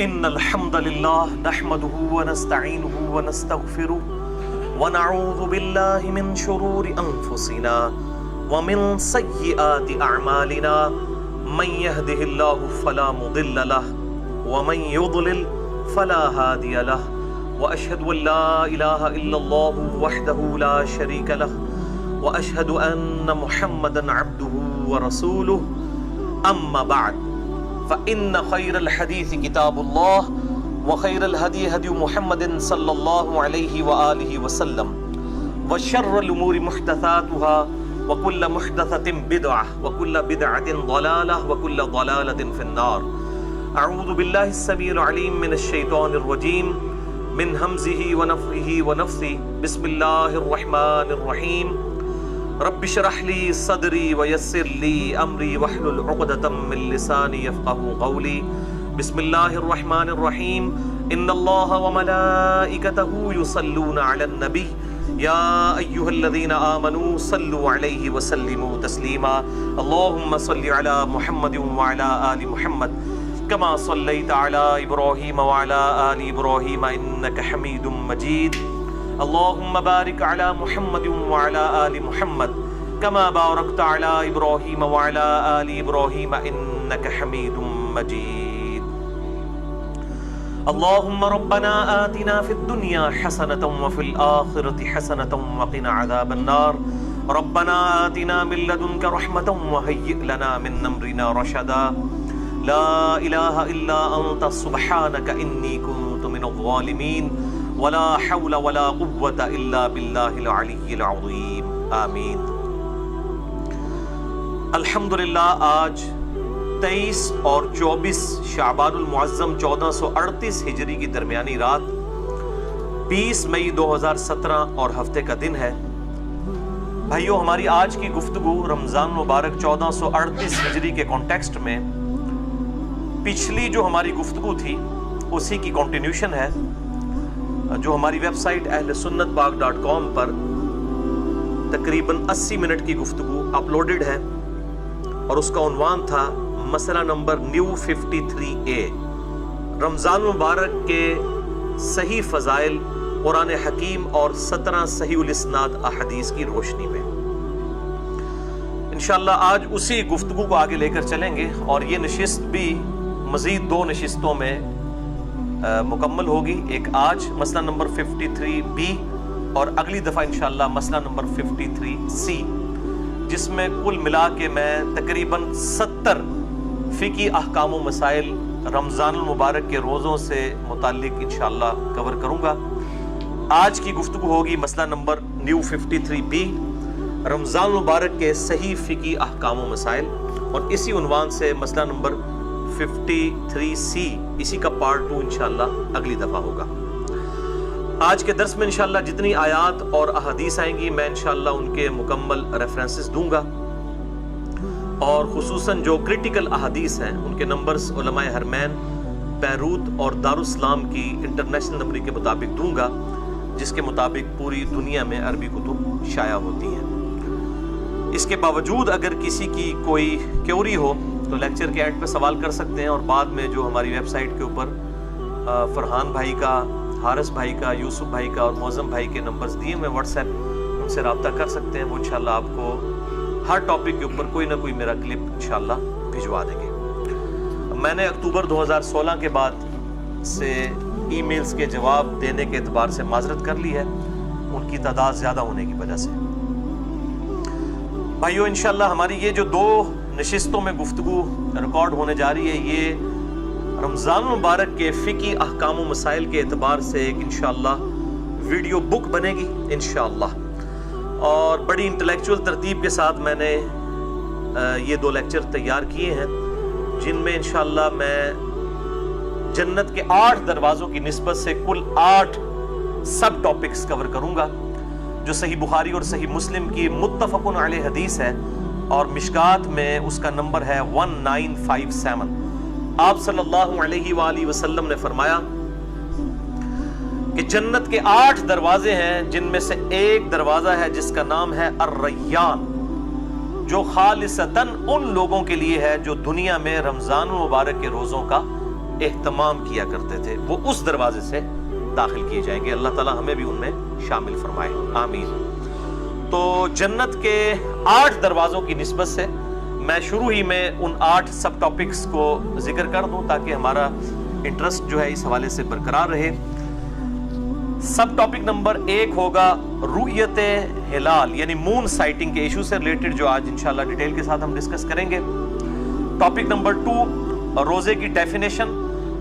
إن الحمد لله نحمده ونستعينه ونستغفره ونعوذ بالله من شرور أنفسنا ومن سيئات أعمالنا من يهده الله فلا مضل له ومن يضلل فلا هادي له وأشهد أن لا إله إلا الله وحده لا شريك له وأشهد أن محمدا عبده ورسوله أما بعد فإن خير الحديث كتاب الله وخير الهدي هدي محمد صلى الله عليه وآله وسلم وشر الأمور محدثاتها وكل محدثة بدعة وكل بدعة ضلالة وكل ضلالة في النار. أعوذ بالله السميع العليم من الشيطان الرجيم من همزه ونفخه ونفثه. بسم الله الرحمن الرحيم. رب اشرح لي صدري ويسر لي امري واحلل عقدة من لساني يفقهوا قولي. بسم الله الرحمن الرحيم. ان الله وملائكته يصلون على النبي يا ايها الذين امنوا صلوا عليه وسلموا تسليما. اللهم صل على محمد وعلى ال محمد كما صليت على ابراهيم وعلى ال ابراهيم انك حميد مجيد. اللهم بارك على محمد وعلى آل محمد كما باركت على إبراهيم وعلى آل إبراهيم إنك حميد مجيد. اللهم ربنا آتنا في الدنيا حسنة وفي الآخرة حسنة وقنا عذاب النار. ربنا آتنا من لدنك رحمة وهيئ لنا من أمرنا رشدا. لا إله إلا أنت سبحانك إني كنت من الظالمين. ولا حول ولا قوة إلا بالله العلی العظیم. آمین. الحمدللہ آج 23 اور 24 شعبان المعظم 1438 ہجری کی درمیانی رات 20 مئی 2017 اور ہفتے کا دن ہے. بھائیو، ہماری آج کی گفتگو رمضان مبارک 1438 ہجری کے کانٹیکسٹ میں پچھلی جو ہماری گفتگو تھی اسی کی کنٹینیوشن ہے، جو ہماری ویب سائٹ اہلسنتپاک.com پر تقریباً 80 منٹ کی گفتگو اپلوڈڈ ہے، اور اس کا عنوان تھا مسئلہ نمبر نیو 53A، رمضان مبارک کے صحیح فضائل قرآن حکیم اور 17 صحیح الاسناد احادیث کی روشنی میں. انشاءاللہ آج اسی گفتگو کو آگے لے کر چلیں گے، اور یہ نشست بھی مزید 2 نشستوں میں مکمل ہوگی. ایک آج مسئلہ نمبر 53B اور اگلی دفعہ انشاءاللہ مسئلہ نمبر 53C، جس میں کل ملا کے میں تقریباً 70 فقہی احکام و مسائل رمضان المبارک کے روزوں سے متعلق انشاءاللہ کور کروں گا. آج کی گفتگو ہوگی مسئلہ نمبر نیو 53B، رمضان المبارک کے صحیح فقہی احکام و مسائل، اور اسی عنوان سے مسئلہ نمبر 53C، اسی کا پارٹ 2 انشاءاللہ اگلی دفعہ ہوگا. آج کے درس میں انشاءاللہ جتنی آیات اور احادیث آئیں گی میں انشاءاللہ ان کے مکمل ریفرنسز دوں گا، اور خصوصاً جو کرٹیکل احادیث ہیں ان کے نمبرز علماء حرمین، بیروت اور دارالاسلام کی انٹرنیشنل نمبر کے مطابق دوں گا، جس کے مطابق پوری دنیا میں عربی کتب شائع ہوتی ہیں. اس کے باوجود اگر کسی کی کوئی کیوری ہو تو لیکچر کے اینڈ پہ سوال کر سکتے ہیں، اور بعد میں جو ہماری ویب سائٹ کے اوپر فرحان بھائی کا، حارث بھائی کا، یوسف بھائی کا اور معظم بھائی کے نمبرز دیے ہوئے واٹس ایپ، ان سے رابطہ کر سکتے ہیں. وہ انشاءاللہ آپ کو ہر ٹاپک کے اوپر کوئی نہ کوئی میرا کلپ انشاءاللہ بھجوا دیں گے. میں نے اکتوبر 2016 کے بعد سے ای میلز کے جواب دینے کے اعتبار سے معذرت کر لی ہے، ان کی تعداد زیادہ ہونے کی وجہ سے. بھائیو، انشاءاللہ ہماری یہ جو 2 نشستوں میں گفتگو ریکارڈ ہونے جا رہی ہے، یہ رمضان مبارک کے فقہی احکام و مسائل کے اعتبار سے ایک انشاءاللہ ویڈیو بک بنے گی انشاءاللہ، اور بڑی انٹلیکچول ترتیب کے ساتھ میں نے یہ 2 لیکچر تیار کیے ہیں، جن میں انشاءاللہ میں جنت کے 8 دروازوں کی نسبت سے کل 8 سب ٹاپکس کور کروں گا، جو صحیح بخاری اور صحیح مسلم کی متفق علیہ حدیث ہے، اور مشکات میں اس کا نمبر ہے 1957. آپ صلی اللہ علیہ وآلہ وسلم نے فرمایا کہ جنت کے 8 دروازے ہیں، جن میں سے ایک دروازہ ہے جس کا نام ہے الریان، جو خالصتاً ان لوگوں کے لیے ہے جو دنیا میں رمضان المبارک کے روزوں کا اہتمام کیا کرتے تھے وہ اس دروازے سے داخل کیے جائیں گے. اللہ تعالیٰ ہمیں بھی ان میں شامل فرمائے, آمین. تو جنت کے 8 دروازوں کی نسبت سے میں شروع ہی میں ان 8 سب ٹاپکس کو ذکر کر دوں تاکہ ہمارا انٹرسٹ جو ہے اس حوالے سے برقرار رہے. سب ٹاپک نمبر 1 ہوگا رؤیت ہلال یعنی مون سائٹنگ کے ایشو سے ریلیٹڈ, جو آج انشاءاللہ ڈیٹیل کے ساتھ ہم ڈسکس کریں گے. ٹاپک نمبر 2 روزے کی ڈیفینیشن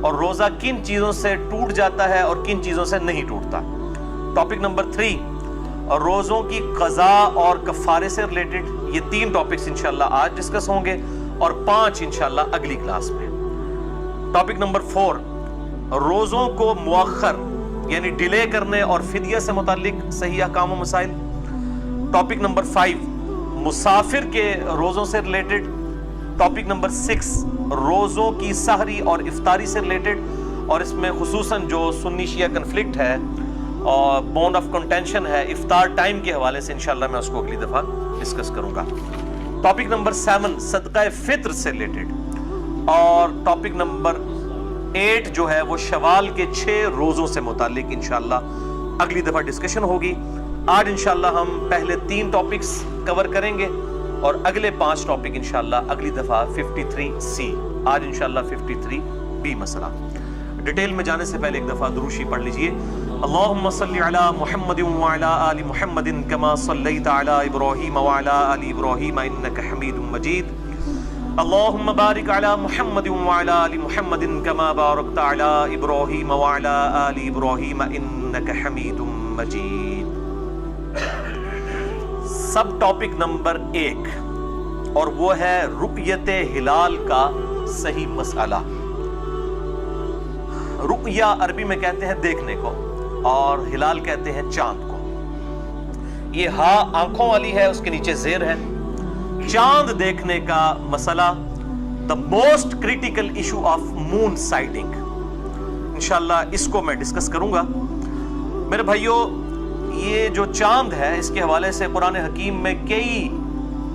اور روزہ کن چیزوں سے ٹوٹ جاتا ہے اور کن چیزوں سے نہیں ٹوٹتا. ٹاپک نمبر 3 روزوں کی قضا اور کفارے سے ریلیٹڈ. یہ 3 ٹاپکس انشاءاللہ آج ڈسکس ہوں گے اور 5 انشاءاللہ اگلی کلاس میں. ٹاپک نمبر 4 روزوں کو مؤخر یعنی ڈیلے کرنے اور فدیہ سے متعلق صحیح احکام و مسائل. ٹاپک نمبر 5 مسافر کے روزوں سے ریلیٹڈ. ٹاپک نمبر 6 روزوں کی سحری اور افطاری سے ریلیٹڈ, اور اس میں خصوصاً جو سنی شیعہ کنفلکٹ ہے اور بون آف کنٹینشن ہے افطار ٹائم کے حوالے سے انشاءاللہ میں اس کو اگلی دفعہ ڈسکس کروں گا. ٹاپک نمبر 7 صدقہ فطر سے ریلیٹڈ, اور ٹاپک نمبر 8 جو ہے وہ شوال کے 6 روزوں سے متعلق انشاءاللہ اگلی دفعہ ڈسکشن ہوگی. آج انشاءاللہ ہم پہلے 3 ٹاپکس کور کریں گے اور اگلے 5 ٹاپک انشاءاللہ اگلی دفعہ 53C, آج انشاءاللہ 53B مسئلہ. ڈیٹیل میں جانے سے پہلے ایک دفعہ درود شریف پڑھ لیجئے. اللہم صلی علی محمد وعلی آل محمد کما صلیت علی ابراہیم وعلی آل ابراہیم انک حمید مجید. اللہم بارک علی محمد وعلی آل محمد کما بارکت علی ابراہیم وعلی آل ابراہیم انک حمید مجید. سب ٹاپک نمبر 1 اور وہ ہے رؤیت ہلال کا صحیح مسئلہ. رؤیا عربی میں کہتے ہیں دیکھنے کو اور ہلال کہتے ہیں چاند کو. یہ ہا آنکھوں والی ہے, اس کے نیچے زیر ہے. چاند دیکھنے کا مسئلہ the most critical issue of moon sighting. انشاءاللہ اس کو میں ڈسکس کروں گا. میرے بھائیوں, یہ جو چاند ہے اس کے حوالے سے قرآن حکیم میں کئی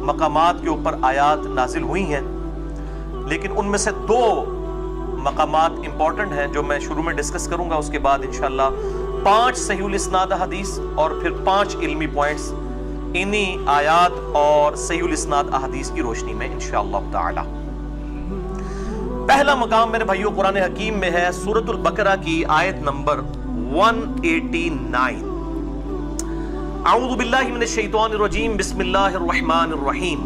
مقامات کے اوپر آیات نازل ہوئی ہیں, لیکن ان میں سے 2 مقامات امپورٹنٹ ہیں جو میں شروع میں ڈسکس کروں گا. اس کے بعد انشاءاللہ 5 صحیح الاسناد احادیث اور پھر 5 علمی پوائنٹس انہی آیات اور صحیح الاسناد احادیث کی روشنی میں انشاءاللہ تعالی. پہلا مقام میرے بھائیوں قرآن حکیم میں ہے سورۃ البقرہ کی آیت نمبر 189. اعوذ باللہ من الشیطان الرجیم, بسم اللہ الرحمن الرحیم.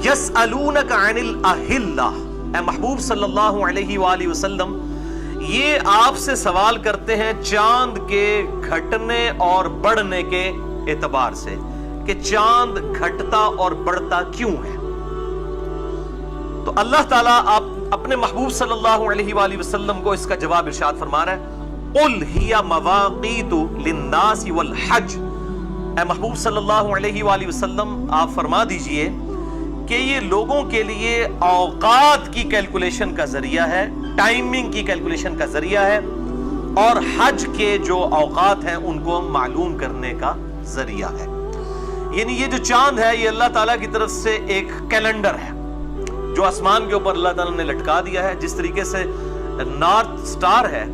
یسألونک عن الاہلہ, اے محبوب صلی اللہ علیہ وآلہ وسلم یہ آپ سے سوال کرتے ہیں چاند کے گھٹنے اور بڑھنے کے اعتبار سے کہ چاند گھٹتا اور بڑھتا کیوں ہے. تو اللہ تعالیٰ آپ اپنے محبوب صلی اللہ علیہ وآلہ وسلم کو اس کا جواب ارشاد فرما رہا ہے, قُلْ هِيَ مَوَاقِيتُ لِلنَّاسِ وَالْحَجِّ. اے محبوب صلی اللہ علیہ وآلہ وسلم آپ فرما دیجئے کہ یہ لوگوں کے لیے اوقات کی کیلکولیشن کا ذریعہ ہے, ٹائمنگ کی کیلکولیشن کا ذریعہ ہے, اور حج کے جو اوقات ہیں ان کو معلوم کرنے کا ذریعہ ہے. یعنی یہ جو چاند ہے یہ اللہ تعالیٰ کی طرف سے ایک کیلنڈر ہے جو آسمان کے اوپر اللہ تعالیٰ نے لٹکا دیا ہے. جس طریقے سے نارتھ سٹار ہے,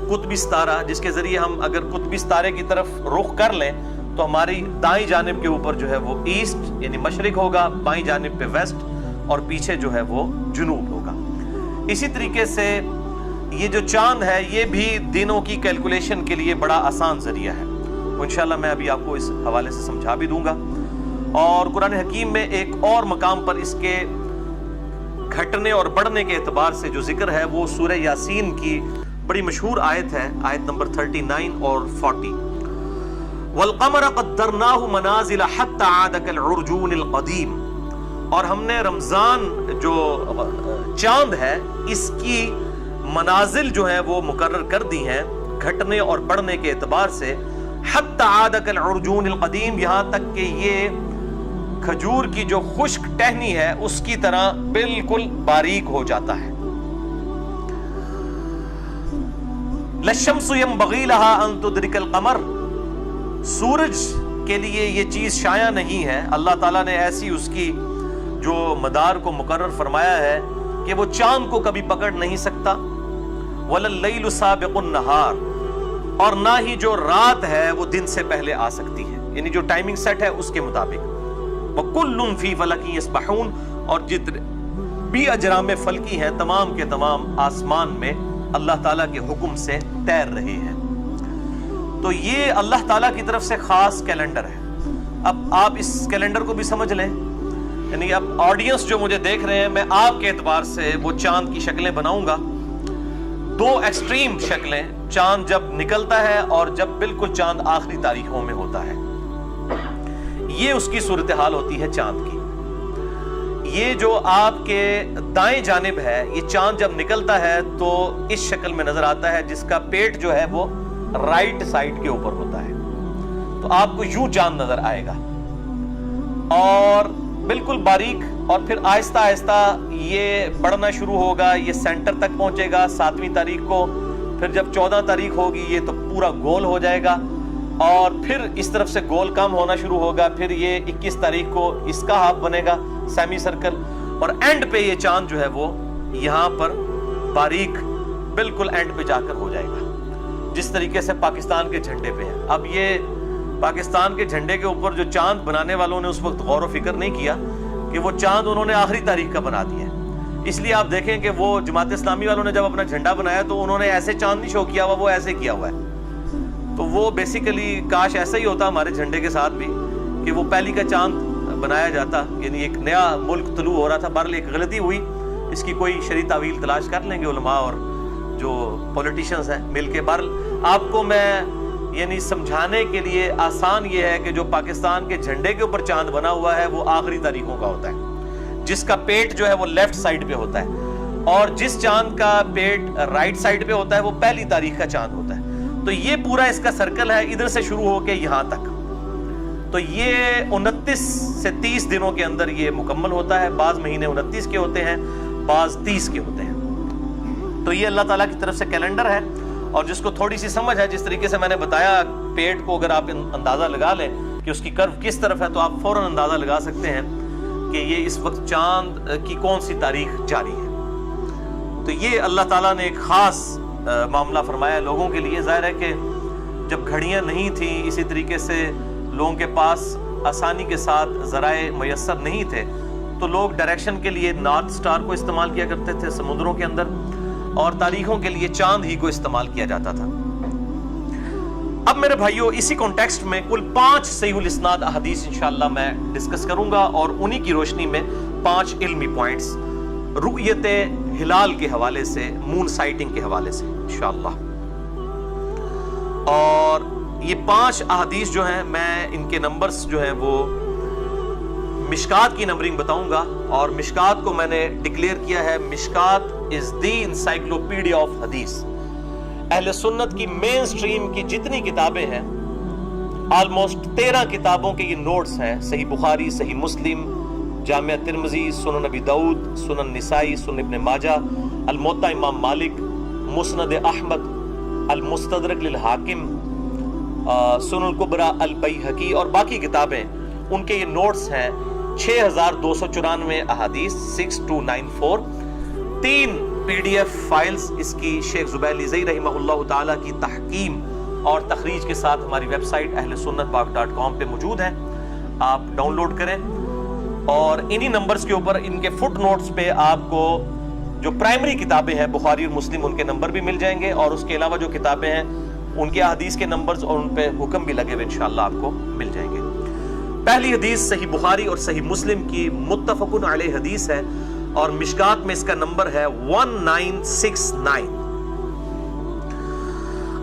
قطبی ستارہ, جس کے ذریعے ہم اگر قطبی ستارے کی طرف رخ کر لیں تو ہماری دائیں جانب کے اوپر جو ہے وہ ایسٹ یعنی مشرق ہوگا, بائیں جانب پہ ویسٹ, اور پیچھے جو ہے وہ جنوب ہوگا. اسی طریقے سے یہ جو چاند ہے یہ بھی دنوں کی کیلکولیشن کے لیے بڑا آسان ذریعہ ہے. انشاءاللہ میں ابھی آپ کو اس حوالے سے سمجھا بھی دوں گا. اور قرآن حکیم میں ایک اور مقام پر اس کے گھٹنے اور بڑھنے کے اعتبار سے جو ذکر ہے وہ سورہ یاسین کی بڑی مشہور آیت ہے, آیت نمبر 39 اور 40. وَالْقَمَرَ قَدَّرْنَاهُ مَنَازِلَ حَتَّى عَادَ كَالْعُرْجُونِ الْقَدِيمِ. اور ہم نے رمضان جو چاند ہے اس کی منازل جو ہیں وہ مقرر کر دی ہیں گھٹنے اور بڑھنے کے اعتبار سے. حَتَّى عَادَ كَالْعُرْجُونِ الْقَدِيمِ, یہاں تک کہ یہ کھجور کی جو خشک ٹہنی ہے اس کی طرح بالکل باریک ہو جاتا ہے. لَلشَّمْسُ يَنبَغِي لَهَا أَن تُدْرِكَ الْقَمَرَ. سورج کے لیے یہ چیز شایع نہیں ہے, اللہ تعالیٰ نے ایسی اس کی جو مدار کو مقرر فرمایا ہے کہ وہ چاند کو کبھی پکڑ نہیں سکتا، وَلَلَّيْلُ سَابِقُ النَّهَارِ، اور نہ ہی جو رات ہے وہ دن سے پہلے آ سکتی ہے، یعنی جو ٹائمنگ سیٹ ہے اس کے مطابق، وَكُلٌّ فِي فَلَكٍ يَسْبَحُونَ، اور جتنے بھی اجرام فلکی ہیں تمام کے تمام آسمان میں اللہ تعالیٰ کے حکم سے تیر رہے ہیں۔ تو یہ اللہ تعالیٰ کی طرف سے خاص کیلنڈر ہے۔ اب آپ اس کیلنڈر کو بھی سمجھ لیں، یعنی اب آڈینس جو مجھے دیکھ رہے ہیں، میں آپ کے اعتبار سے وہ چاند کی شکلیں بناؤں گا، دو ایکسٹریم شکلیں، چاند جب نکلتا ہے اور جب بالکل چاند آخری تاریخوں میں ہوتا ہے، یہ اس کی صورتحال ہوتی ہے چاند کی۔ یہ جو آپ کے دائیں جانب ہے، یہ چاند جب نکلتا ہے تو اس شکل میں نظر آتا ہے، جس کا پیٹ جو ہے وہ رائٹ سائڈ کے اوپر ہوتا ہے، تو آپ کو یوں چاند نظر آئے گا، اور بالکل باریک، اور پھر آہستہ آہستہ یہ بڑھنا شروع ہوگا، یہ سینٹر تک پہنچے گا 7ویں تاریخ کو، پھر جب 14 تاریخ ہوگی یہ تو پورا گول ہو جائے گا، اور پھر اس طرف سے گول کم ہونا شروع ہوگا، پھر یہ 21 تاریخ کو اس کا ہاف بنے گا سیمی سرکل، اور اینڈ پہ یہ چاند جو ہے وہ یہاں پر باریک بالکل اینڈ پہ جا کر ہو جائے گا، جس طریقے سے پاکستان کے جھنڈے پہ ہے۔ اب یہ پاکستان کے جھنڈے کے اوپر جو چاند بنانے والوں نے اس وقت غور و فکر نہیں کیا کہ وہ چاند انہوں نے آخری تاریخ کا بنا دیا ہے، اس لیے آپ دیکھیں کہ وہ جماعت اسلامی والوں نے جب اپنا جھنڈا بنایا تو انہوں نے ایسے چاند نہیں شو کیا ہوا، وہ ایسے کیا ہوا ہے، تو وہ بیسیکلی کاش ایسا ہی ہوتا ہمارے جھنڈے کے ساتھ بھی، کہ وہ پہلی کا چاند بنایا جاتا، یعنی ایک نیا ملک طلوع ہو رہا تھا۔ بہرحال ایک غلطی ہوئی، اس کی کوئی شرعی تعویل تلاش کر لیں گے علماء اور جو پولیٹیشنز ہیں مل کے۔ بہرحال آپ کو میں یعنی سمجھانے کے لیے آسان یہ ہے کہ جو پاکستان کے جھنڈے کے اوپر چاند بنا ہوا ہے وہ آخری تاریخوں کا ہوتا ہے، جس کا پیٹ جو ہے وہ لیفٹ سائڈ پہ ہوتا ہے، اور جس چاند کا پیٹ رائٹ سائڈ پہ ہوتا ہے وہ پہلی تاریخ کا چاند ہوتا ہے۔ تو یہ پورا اس کا سرکل ہے، ادھر سے شروع ہو کے یہاں تک، تو یہ 29 سے 30 دنوں کے اندر یہ مکمل ہوتا ہے۔ بعض مہینے 29 کے ہوتے ہیں، بعض 30 کے ہوتے ہیں۔ تو یہ اللہ تعالیٰ کی طرف سے کیلنڈر ہے، اور جس کو تھوڑی سی سمجھ ہے، جس طریقے سے میں نے بتایا، پیٹ کو اگر آپ اندازہ لگا لیں کہ اس کی کرو کس طرف ہے، تو آپ فوراً اندازہ لگا سکتے ہیں کہ یہ اس وقت چاند کی کون سی تاریخ جاری ہے۔ تو یہ اللہ تعالیٰ نے ایک خاص معاملہ فرمایا لوگوں کے لیے۔ ظاہر ہے کہ جب گھڑیاں نہیں تھیں، اسی طریقے سے لوگوں کے پاس آسانی کے ساتھ ذرائع میسر نہیں تھے، تو لوگ ڈائریکشن کے لیے نارتھ سٹار کو استعمال کیا کرتے تھے سمندروں کے اندر، اور تاریخوں کے لیے چاند ہی کو استعمال کیا جاتا تھا۔ اب میرے بھائیوں، اسی کانٹیکسٹ میں کل 5 صحیح الاسناد احادیث انشاءاللہ میں ڈسکس کروں گا، اور انہی کی روشنی میں 5 علمی پوائنٹس رؤیت ہلال کے حوالے سے، مون سائٹنگ کے حوالے سے انشاءاللہ۔ اور یہ 5 احادیث جو ہیں، میں ان کے نمبرز جو ہیں وہ مشکات کی نمبرنگ بتاؤں گا، اور مشکات کو میں نے ڈکلیئر کیا ہے مشکات از دی انسائکلوپیڈیا آف حدیث۔ اہل سنت کی مین سٹریم کی جتنی کتابیں ہیں، آلموسٹ 13 کتابوں کے یہ نوٹس ہیں، صحیح بخاری، صحیح مسلم، جامع ترمذی، سنن نبی داؤد، سنن نسائی، سنن ابن ماجہ، الموطا امام مالک، مسند احمد، المستدرک للحاکم، سنن الکبریٰ البیہقی، اور باقی کتابیں، ان کے یہ نوٹس ہیں 6294 احادیث 6294، 3 PDF فائلز اس کی شیخ زبیلی زئی رحمہ اللہ تعالیٰ کی تحکیم اور تخریج کے ساتھ ہماری ویب سائٹ اہلسنتپاک.com پہ موجود ہیں، آپ ڈاؤن لوڈ کریں، اور انہی نمبرز کے اوپر ان کے فٹ نوٹس پہ آپ کو جو پرائمری کتابیں ہیں بخاری اور مسلم، ان کے نمبر بھی مل جائیں گے، اور اس کے علاوہ جو کتابیں ہیں ان کے احادیث کے نمبرز اور ان پہ حکم بھی لگے ہوئے انشاءاللہ آپ کو مل جائیں گے۔ پہلی حدیث صحیح بخاری اور صحیح مسلم کی متفقن علیہ حدیث ہے، اور مشکات میں اس کا نمبر ہے 1969۔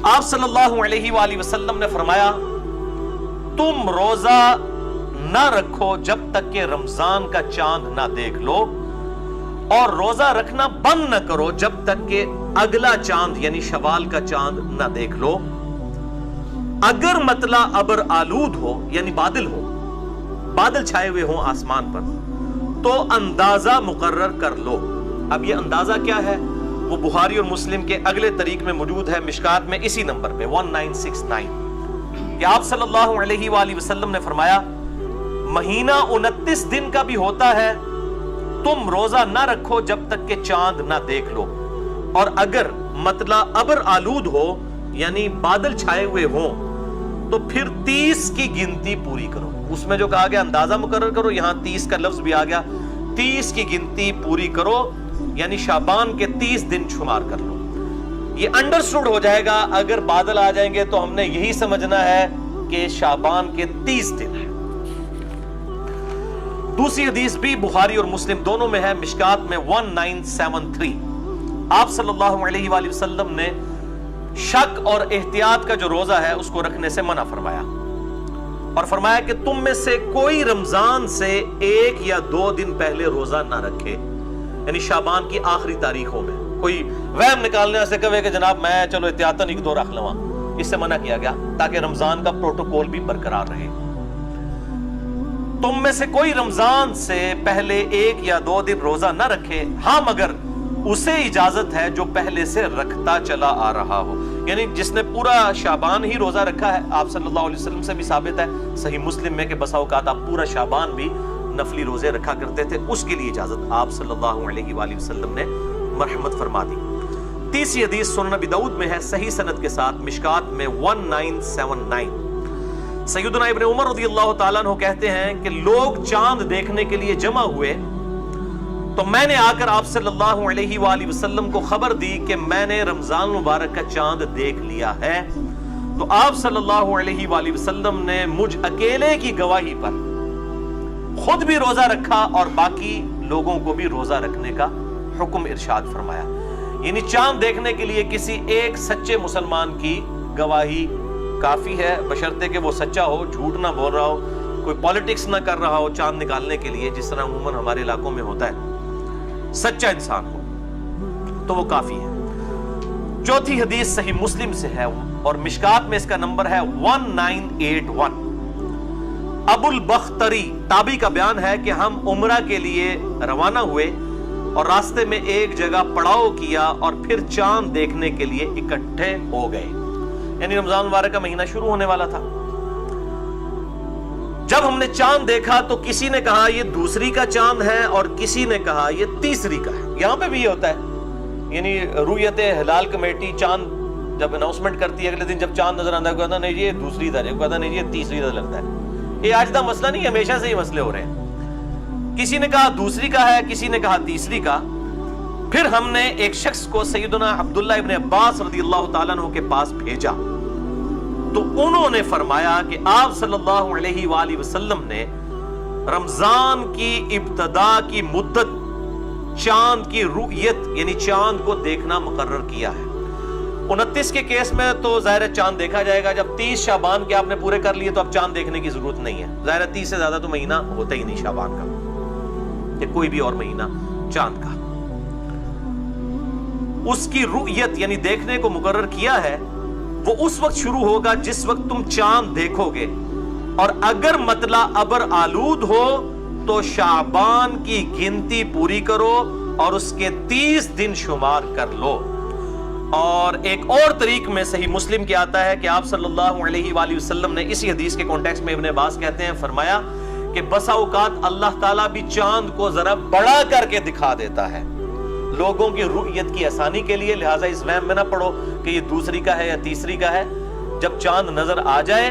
آپ صلی اللہ علیہ وآلہ وسلم نے فرمایا، تم روزہ نہ رکھو جب تک کہ رمضان کا چاند نہ دیکھ لو، اور روزہ رکھنا بند نہ کرو جب تک کہ اگلا چاند یعنی شوال کا چاند نہ دیکھ لو۔ اگر مطلع ابر آلود ہو، یعنی بادل ہو، بادل چھائے ہوئے ہوں آسمان پر، تو اندازہ مقرر کر لو۔ اب یہ اندازہ کیا ہے؟ وہ بخاری اور مسلم کے اگلے طریق میں موجود ہے، مشکات میں اسی نمبر پہ 1969، کہ آپ صلی اللہ علیہ وآلہ وسلم نے فرمایا، مہینہ 29 دن کا بھی ہوتا ہے تم روزہ نہ رکھو جب تک کہ چاند نہ دیکھ لو، اور اگر مطلع ابر آلود ہو یعنی بادل چھائے ہوئے ہوں تو پھر 30 کی گنتی پوری کرو۔ اس میں جو کہا گیا اندازہ مقرر کرو، یہاں 30 کا لفظ بھی آ گیا، 30 کی گنتی پوری کرو یعنی شعبان کے 30 دن شمار کر لو۔ یہ انڈرسٹوڈ ہو جائے گا، اگر بادل آ جائیں گے تو ہم نے یہی سمجھنا ہے کہ شعبان کے 30 دن ہے۔ دوسری حدیث بھی بخاری اور مسلم دونوں میں ہے، مشکات میں 1973۔ آپ صلی اللہ علیہ وآلہ وسلم نے شک اور احتیاط کا جو روزہ ہے اس کو رکھنے سے منع فرمایا، اور فرمایا کہ تم میں سے کوئی رمضان سے 1 یا 2 دن پہلے روزہ نہ رکھے، یعنی شعبان کی آخری تاریخوں میں۔ کوئی وہم نکالنے سے کہے کہ جناب میں چلو احتیاطاً 1-2 رکھ لواں، اس سے منع کیا گیا تاکہ رمضان کا پروٹوکول بھی برقرار رہے۔ تم میں سے کوئی رمضان سے پہلے 1 یا 2 دن روزہ نہ رکھے، ہاں مگر اسے اجازت ہے جو پہلے سے رکھتا چلا آ رہا ہو، یعنی جس نے پورا شعبان ہی روزہ رکھا ہے۔ آپ صلی اللہ علیہ وسلم سے بھی ثابت ہے صحیح مسلم میں کہ بسا اوقات آپ پورا شعبان بھی نفلی روزے رکھا کرتے تھے، اس کے لیے اجازت آپ صلی اللہ علیہ وآلہ وسلم نے مرحمت فرما دی۔ تیسری حدیث سنن ابی داؤد میں ہے صحیح سند کے ساتھ، مشکات میں 1979۔ سیدنا ابن عمر رضی اللہ تعالیٰ عنہ کہتے ہیں کہ لوگ چاند دیکھنے کے لیے جمع ہوئے تو میں نے آ کر آپ صلی اللہ علیہ وآلہ وسلم کو خبر دی کہ میں نے رمضان مبارک کا چاند دیکھ لیا ہے، تو آپ صلی اللہ علیہ وآلہ وسلم نے مجھ اکیلے کی گواہی پر خود بھی روزہ رکھا اور باقی لوگوں کو بھی روزہ رکھنے کا حکم ارشاد فرمایا۔ یعنی چاند دیکھنے کے لیے کسی ایک سچے مسلمان کی گواہی کافی ہے، بشرطے کہ وہ سچا ہو، جھوٹ نہ بول رہا ہو، کوئی پالیٹکس نہ کر رہا ہو چاند نکالنے کے لیے، جس طرح عموماً ہمارے علاقوں میں ہوتا ہے، سچا انسان ہو تو وہ کافی ہے۔ چوتھی حدیث صحیح مسلم سے ہے اور مشکات میں اس کا نمبر ہے 1981۔ ابو البختری تابعی کا بیان ہے کہ ہم عمرہ کے لیے روانہ ہوئے اور راستے میں ایک جگہ پڑاؤ کیا اور پھر چاند دیکھنے کے لیے اکٹھے ہو گئے، یعنی رمضان مبارک کا مہینہ شروع ہونے والا تھا۔ جب ہم نے چاند دیکھا تو کسی نے کہا یہ دوسری کا چاند ہے اور کسی نے کہا یہ تیسری کا ہے۔ یہاں پہ بھی یہ ہوتا ہے، یعنی رؤیت ہلال کمیٹی چاند جب اناؤنسمنٹ کرتی ہے اگلے دن جب چاند نظر آتا ہے کہتا نہیں یہ دوسری درجہ، کہتا نہیں یہ تیسری درجہ لگتا ہے۔ یہ آج کا مسئلہ نہیں، ہمیشہ سے یہ مسئلے ہو رہے ہیں۔ کسی نے کہا دوسری کا ہے، کسی نے کہا تیسری کا۔ پھر ہم نے ایک شخص کو سیدنا عبداللہ ابن عباس رضی اللہ تعالیٰ عنہ کے پاس بھیجا تو انہوں نے فرمایا کہ آپ صلی اللہ علیہ وآلہ وسلم نے رمضان کی ابتدا کی مدت چاند کی رؤیت یعنی چاند کو دیکھنا مقرر کیا ہے۔ 29 کے کیس میں تو ظاہر چاند دیکھا جائے گا، جب 30 شعبان کے آپ نے پورے کر لیے تو اب چاند دیکھنے کی ضرورت نہیں ہے، ظاہر 30 سے زیادہ تو مہینہ ہوتا ہی نہیں شعبان کا یا کوئی بھی اور مہینہ چاند کا۔ اس کی رؤیت یعنی دیکھنے کو مقرر کیا ہے، وہ اس وقت شروع ہوگا جس وقت تم چاند دیکھو گے، اور اگر مطلع ابر آلود ہو تو شعبان کی گنتی پوری کرو اور اس کے 30 دن شمار کر لو۔ اور ایک اور طریق میں صحیح مسلم کے آتا ہے کہ آپ صلی اللہ علیہ وآلہ وسلم نے اسی حدیث کے کانٹیکسٹ میں ابن عباس کہتے ہیں فرمایا کہ بسا اوقات اللہ تعالیٰ بھی چاند کو ذرا بڑا کر کے دکھا دیتا ہے لوگوں کی رؤیت کی آسانی کے لیے، لہٰذا اس وہم میں نہ پڑو کہ یہ دوسری کا ہے یا تیسری کا ہے۔ جب چاند نظر آ جائے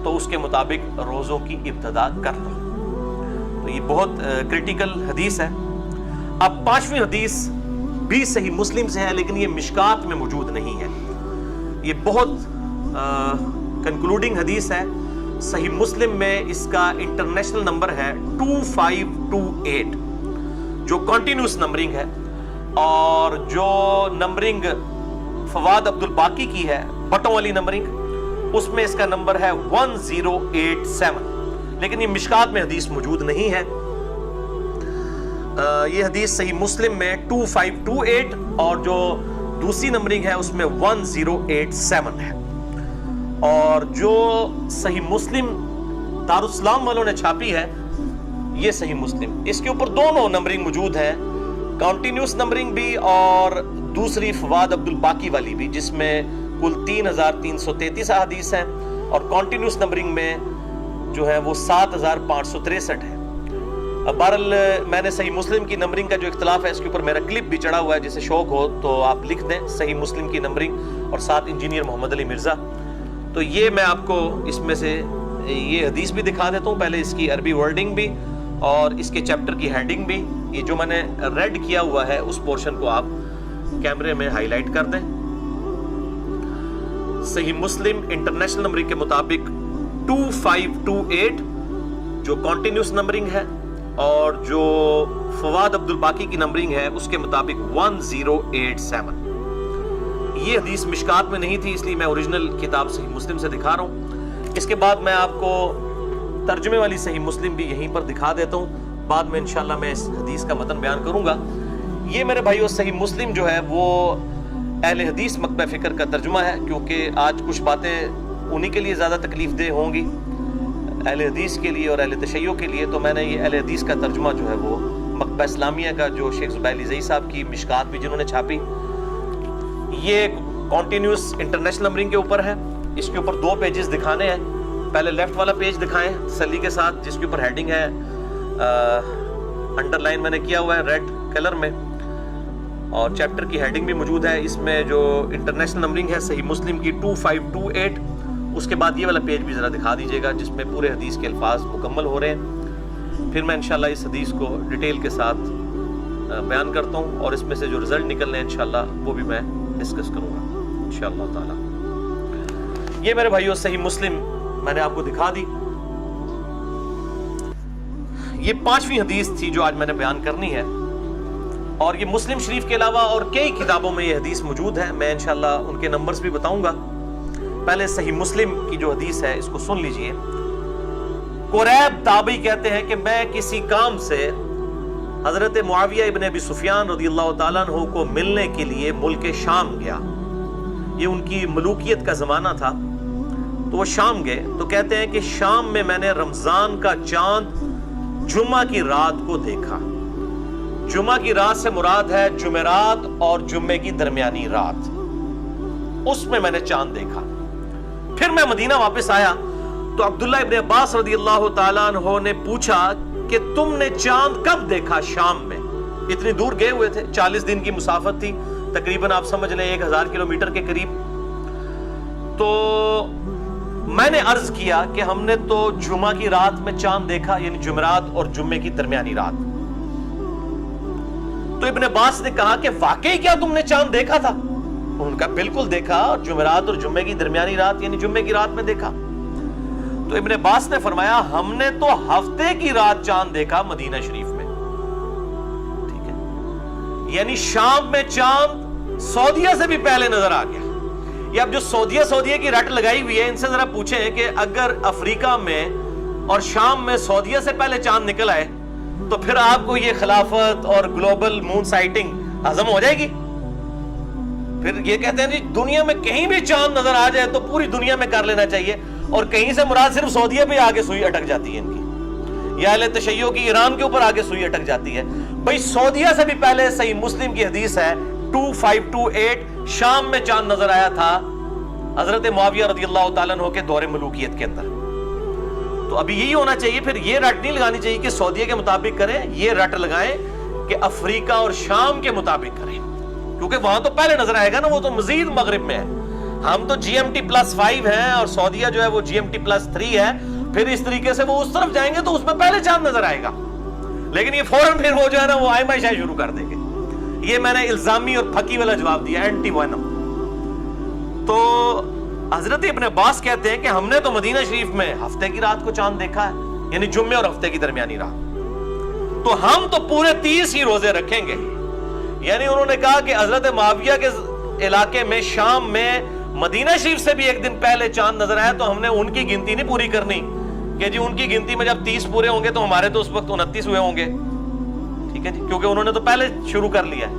تو اس کے مطابق روزوں کی ابتدا کر لو۔ تو یہ بہت کریٹیکل حدیث ہے۔ اب 5ویں حدیث بھی صحیح مسلم سے ہے لیکن یہ مشکات میں موجود نہیں ہے، یہ بہت کنکلوڈنگ حدیث ہے۔ صحیح مسلم میں اس کا انٹرنیشنل نمبر ہے 2528 جو کنٹینیوس نمبرنگ ہے، اور جو نمبرنگ فواد عبد الباقی کی ہے بٹوں والی نمبرنگ، اس میں اس کا نمبر ہے 1087، لیکن یہ مشکات میں حدیث موجود نہیں ہے۔ یہ حدیث صحیح مسلم میں 2528 اور جو دوسری نمبرنگ ہے اس میں 1087 ہے، اور جو صحیح مسلم دارالاسلام والوں نے چھاپی ہے یہ صحیح مسلم، اس کے اوپر دونوں نمبرنگ موجود ہیں، کانٹینیوس نمبرنگ بھی اور دوسری فواد عبد الباقی والی بھی، جس میں کل 3333 احادیث ہیں، اور کانٹینیوس نمبرنگ میں جو ہے وہ 7563 ہے۔ بہرحال میں نے صحیح مسلم کی نمبرنگ کا جو اختلاف ہے اس کے اوپر میرا کلپ بھی چڑھا ہوا ہے، جسے شوق ہو تو آپ لکھ دیں صحیح مسلم کی نمبرنگ اور ساتھ انجینئر محمد علی مرزا. تو یہ میں آپ کو اس میں سے یہ حدیث بھی دکھا دیتا ہوں، پہلے اس کی عربی ورڈنگ بھی اور اس کے چیپٹر کی ہیڈنگ بھی. یہ جو میں نے ریڈ کیا ہوا ہے اس پورشن کو آپ کیمرے میں ہائی لائٹ کر دیں. صحیح مسلم انٹرنیشنل نمبرنگ کے مطابق 2528 جو کنٹینیوس نمبرنگ ہے، اور جو فواد عبد الباقی کی نمبرنگ ہے اس کے مطابق 1087. یہ حدیث مشکات میں نہیں تھی، اس لیے میں اوریجنل کتاب صحیح مسلم سے دکھا رہا ہوں. اس کے بعد میں آپ کو ترجمے والی صحیح مسلم بھی یہیں پر دکھا دیتا ہوں، بعد میں انشاءاللہ میں اس حدیث کا متن بیان کروں گا. یہ میرے بھائیو صحیح مسلم جو ہے وہ اہل حدیث مکتبہ فکر کا ترجمہ ہے، کیونکہ آج کچھ باتیں انہی کے لیے زیادہ تکلیف دہ ہوں گی، اہل حدیث کے لیے اور اہل تشیع کے لیے. تو میں نے یہ اہل حدیث کا ترجمہ جو ہے وہ مکتبہ اسلامیہ کا جو شیخ زبیر زئی صاحب کی مشکات بھی جنہوں نے چھاپی، یہ کنٹینیوس انٹرنیشنل نمبرنگ کے اوپر ہے. اس کے اوپر 2 پیجز دکھانے ہیں. پہلے لیفٹ والا پیج دکھائیں تسلی کے ساتھ، جس کے اوپر ہیڈنگ ہے انڈر لائن میں نے کیا ہوا ہے ریڈ کلر میں، اور چیپٹر کی ہیڈنگ بھی موجود ہے. اس میں جو انٹرنیشنل نمبرنگ ہے صحیح مسلم کی 2528، اس کے بعد یہ والا پیج بھی ذرا دکھا دیجئے گا جس میں پورے حدیث کے الفاظ مکمل ہو رہے ہیں. پھر میں انشاءاللہ اس حدیث کو ڈیٹیل کے ساتھ بیان کرتا ہوں، اور اس میں سے جو رزلٹ نکلنے ہیں انشاءاللہ وہ بھی میں ڈسکس کروں گا انشاءاللہ تعالی. یہ میرے بھائیو صحیح مسلم میں نے آپ کو دکھا دی. یہ 5ویں حدیث تھی جو آج میں نے بیان کرنی ہے، اور یہ مسلم شریف کے علاوہ اور کئی کتابوں میں یہ حدیث موجود ہے. میں انشاءاللہ ان کے نمبرز بھی بتاؤں گا. پہلے صحیح مسلم کی جو حدیث ہے اس کو سن لیجئے. قریب تابعی کہتے ہیں کہ میں کسی کام سے حضرت معاویہ ابن ابی سفیان رضی اللہ تعالیٰ عنہ کو ملنے کے لیے ملک شام گیا. یہ ان کی ملوکیت کا زمانہ تھا، تو وہ شام گئے. تو کہتے ہیں کہ شام میں میں نے رمضان کا چاند جمعہ کی رات کو دیکھا. جمعہ کی رات سے مراد ہے جمعرات اور جمعے کی درمیانی رات، اس میں نے چاند دیکھا. پھر میں مدینہ واپس آیا تو عبداللہ ابن عباس رضی اللہ تعالیٰ عنہ نے پوچھا کہ تم نے چاند کب دیکھا شام میں؟ اتنی دور گئے ہوئے تھے، 40 دن کی مسافت تھی، تقریباً آپ سمجھ لیں 1000 کلومیٹر کے قریب. تو میں نے عرض کیا کہ ہم نے تو جمعہ کی رات میں چاند دیکھا، یعنی جمعرات اور جمعے کی درمیانی رات. تو ابن عباس نے کہا کہ واقعی کیا تم نے چاند دیکھا تھا؟ ان کا بالکل دیکھا، اور جمعرات اور جمعے کی درمیانی رات یعنی جمعے کی رات میں دیکھا. تو ابن عباس نے فرمایا ہم نے تو ہفتے کی رات چاند دیکھا مدینہ شریف میں. ٹھیک ہے، یعنی شام میں چاند سعودیہ سے بھی پہلے نظر آ گیا. یہ اب جو سعودیہ کی رٹ لگائی ہوئی ہے، ان سے ذرا پوچھیں کہ اگر افریقہ میں اور شام میں سعودیہ سے پہلے چاند نکل آئے تو پھر آپ کو یہ خلافت اور گلوبل مون سائٹنگ ہضم ہو جائے گی؟ پھر یہ کہتے ہیں جی دنیا میں کہیں بھی چاند نظر آ جائے تو پوری دنیا میں کر لینا چاہیے، اور کہیں سے مراد صرف سعودیہ پہ آگے سوئی اٹک جاتی ہے ان کی، یا اہل تشیع کی ایران کے اوپر آگے سوئی اٹک جاتی ہے. بھئی سعودیہ سے بھی پہلے صحیح مسلم کی حدیث ہے 2528 شام میں چاند نظر آیا تھا حضرت معاویہ رضی اللہ تعالیٰ عنہ کے دور ملوکیت کے اندر. تو ابھی یہی ہونا چاہیے، پھر یہ رٹ نہیں لگانی چاہیے کہ سعودیہ کے مطابق کریں، یہ رٹ لگائیں کہ افریقہ اور شام کے مطابق کریں، کیونکہ وہاں تو پہلے نظر آئے گا نا، وہ تو مزید مغرب میں ہے. ہم تو GMT+5 ہیں اور سعودیہ جو ہے وہ GMT+3 ہے. پھر اس طریقے سے وہ اس طرف جائیں گے تو اس میں پہلے چاند نظر آئے گا، لیکن یہ فوراً پھر وہ جو ہے نا وہ آئمہ شاہ شروع کر دیں گے. یہ میں نے الزامی اور پھکی والا جواب دیا، اینٹی وینم. تو حضرت ابن عباس کہتے ہیں کہ ہم نے تو مدینہ شریف میں ہفتے کی رات کو چاند دیکھا ہے، یعنی جمعے اور ہفتے کی درمیانی رات. تو ہم تو پورے 30 ہی روزے رکھیں گے. یعنی انہوں نے کہا کہ حضرت معاویہ کے علاقے میں شام میں مدینہ شریف سے بھی ایک دن پہلے چاند نظر آیا، تو ہم نے ان کی گنتی نہیں پوری کرنی کہ جی ان کی گنتی میں جب 30 پورے ہوں گے تو ہمارے تو اس وقت 29 ہوئے ہوں گے. ٹھیک ہے جی، کیونکہ انہوں نے تو پہلے شروع کر لیا ہے.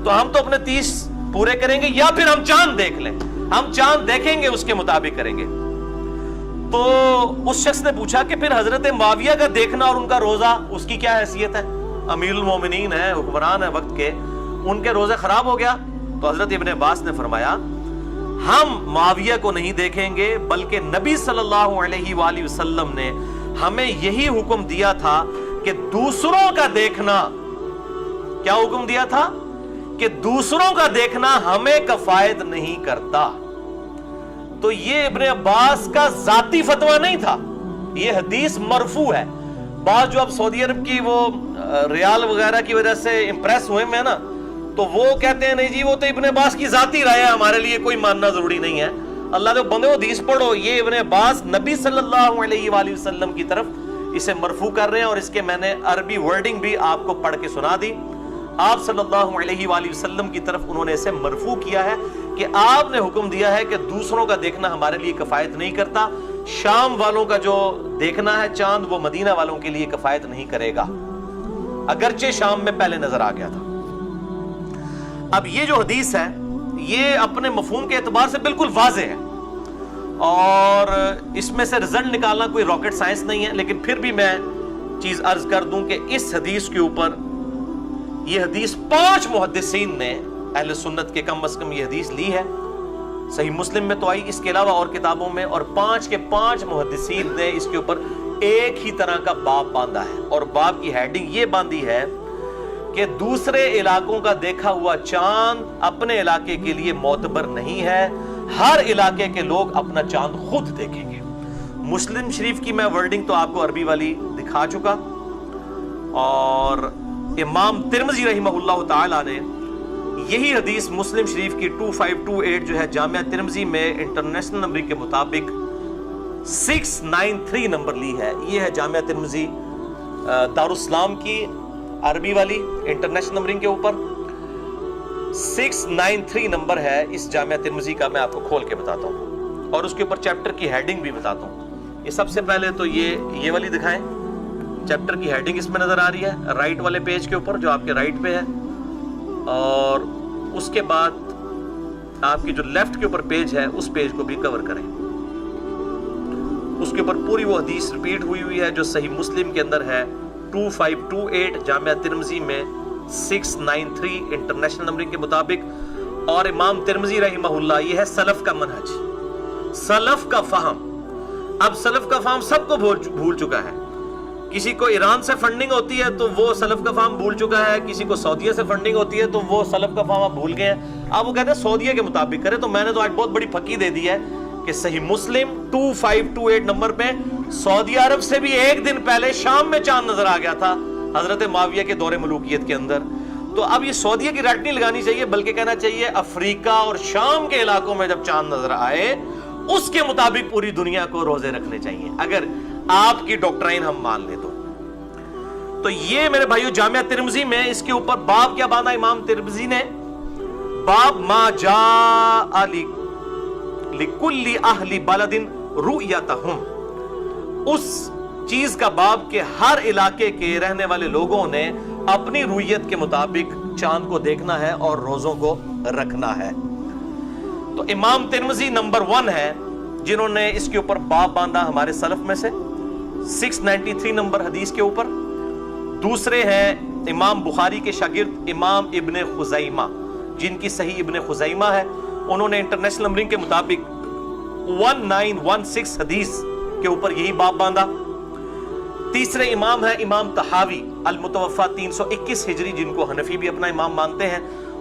تو ہم تو اپنے 30 پورے کریں گے، یا پھر ہم چاند دیکھ لیں، ہم چاند دیکھیں گے اس کے مطابق کریں گے. تو اس شخص نے پوچھا کہ پھر حضرت معاویہ کا دیکھنا اور ان کا روزہ اس کی کیا حیثیت ہے؟ امیر المومنین ہے، حکمران ہے وقت کے، ان کے روزے خراب ہو گیا. تو حضرت ابن عباس نے فرمایا ہم معاویہ کو نہیں دیکھیں گے، بلکہ نبی صلی اللہ علیہ وآلہ وسلم نے ہمیں یہی حکم دیا تھا کہ دوسروں کا دیکھنا، کیا حکم دیا تھا کہ دوسروں کا دیکھنا ہمیں کفایت نہیں کرتا. تو یہ ابن عباس کا ذاتی فتویٰ نہیں تھا، یہ حدیث مرفوع ہے. بعض جو اب سعودی عرب کی وہ ریال وغیرہ کی وجہ سے امپریس ہوئے میں نا، تو وہ کہتے ہیں نہیں جی وہ تو ابن عباس کی ذاتی رائے ہے، ہمارے لیے کوئی ماننا ضروری نہیں ہے. اللہ کے بندے حدیث پڑھو، یہ ابن عباس نبی صلی اللہ علیہ وآلہ وسلم کی طرف اسے مرفوع کر رہے ہیں، اور اس کے میں نے عربی ورڈنگ بھی آپ کو پڑھ کے سنا دی. آپ صلی اللہ علیہ وآلہ وسلم کی طرف انہوں نے اسے مرفوع کیا ہے کہ آپ نے حکم دیا ہے کہ دوسروں کا دیکھنا ہمارے لیے کفایت نہیں کرتا. شام والوں کا جو دیکھنا ہے چاند وہ مدینہ والوں کے لیے کفایت نہیں کرے گا، اگرچہ شام میں پہلے نظر آ گیا تھا. اب یہ جو حدیث ہے یہ اپنے مفہوم کے اعتبار سے بالکل واضح ہے، اور اس میں سے رزلٹ نکالنا کوئی راکٹ سائنس نہیں ہے. لیکن پھر بھی میں چیز عرض کر دوں کہ اس حدیث کے اوپر یہ حدیث 5 محدثین نے اہل سنت کے کم از کم یہ حدیث لی ہے. صحیح مسلم میں تو آئی، اس کے علاوہ اور کتابوں میں، اور 5 کے 5 محدثین نے اس کے اوپر ایک ہی طرح کا باب باندھا ہے. اور باب کی ہیڈنگ یہ باندھی ہے کہ دوسرے علاقوں کا دیکھا ہوا چاند اپنے علاقے کے لیے معتبر نہیں ہے، ہر علاقے کے لوگ اپنا چاند خود دیکھیں گے. مسلم شریف کی میں ورڈنگ تو آپ کو عربی والی دکھا چکا، اور امام ترمذی رحمہ اللہ تعالی نے یہی حدیث مسلم شریف کی 2528 جو ہے جامعہ ترمذی میں انٹرنیشنل نمبرنگ کے مطابق 693 نمبر لی ہے. یہ ہے جامعہ ترمذی دارالاسلام کی عربی والی انٹرنیشنل نمبرنگ کے اوپر 693 نمبر ہے اس جامعہ ترمذی کا. میں آپ کو کھول کے بتاتا ہوں اور اس کے اوپر چیپٹر کی ہیڈنگ بھی بتاتا ہوں. یہ سب سے پہلے تو یہ والی دکھائیں، چیپٹر کی ہیڈنگ اس میں نظر آ رہی ہے رائٹ والے پیج کے اوپر جو آپ کے رائٹ پہ ہے، اور اس کے بعد آپ کی جو لیفٹ کے اوپر پیج ہے اس پیج کو بھی کور کریں. اس کے اوپر پوری وہ حدیث ریپیٹ ہوئی ہے جو صحیح مسلم کے اندر ہے 2528 جامعہ ترمذی میں 693 انٹرنیشنل نمبرنگ کے مطابق. اور امام ترمذی رحمہ اللہ، یہ ہے سلف کا منہج، سلف کا فہم. اب سلف کا فہم سب کو بھول چکا ہے. کسی کو ایران سے فنڈنگ ہوتی ہے تو وہ سلف کا فہم بھول چکا ہے، کسی کو سعودیہ سے فنڈنگ ہوتی ہے تو وہ سلف کا فہم بھول گئے ہیں. اب وہ کہتے ہیں سعودیہ کے مطابق کرے. تو میں نے تو آج بہت بڑی پھکی دے دی ہے کہ صحیح مسلم 2528 نمبر پہ سعودی عرب سے بھی ایک دن پہلے شام میں چاند نظر آ گیا تھا حضرت معاویہ کے دور ملوکیت کے اندر. تو اب یہ سعودیہ کی رٹ نہیں لگانی چاہیے، بلکہ کہنا چاہیے افریقہ اور شام کے علاقوں میں جب چاند نظر آئے اس کے مطابق پوری دنیا کو روزے رکھنے چاہیے، اگر آپ کی ڈاکٹرائن ہم مان لیں تو یہ میرے بھائیو جامعہ ترمذی میں اس کے اوپر باب کیا باندھا امام ترمذی نے؟ باب ما جاء لکل اہل بلد رؤیتہم، اس چیز کا باب کہ ہر علاقے کے رہنے والے لوگوں نے اپنی رؤیت کے مطابق چاند کو دیکھنا ہے اور روزوں کو رکھنا ہے. تو امام ترمذی نمبر 1 ہے جنہوں نے اس کے اوپر باب باندھا ہمارے سلف میں سے 693 نمبر حدیث کے اوپر. دوسرے ہیں امام بخاری کے شاگرد امام ابن خزیمہ، جن کی صحیح ابن خزیمہ ہے. انہوں نے انٹرنیشنل نمبرنگ کے مطابق 1916 حدیث کے اوپر یہی باب باندھا. تیسرے امام ہے امام طحاوی المتوفا 321 ہجری، جن کو حنفی بھی اپنا امام مانتے ہیں.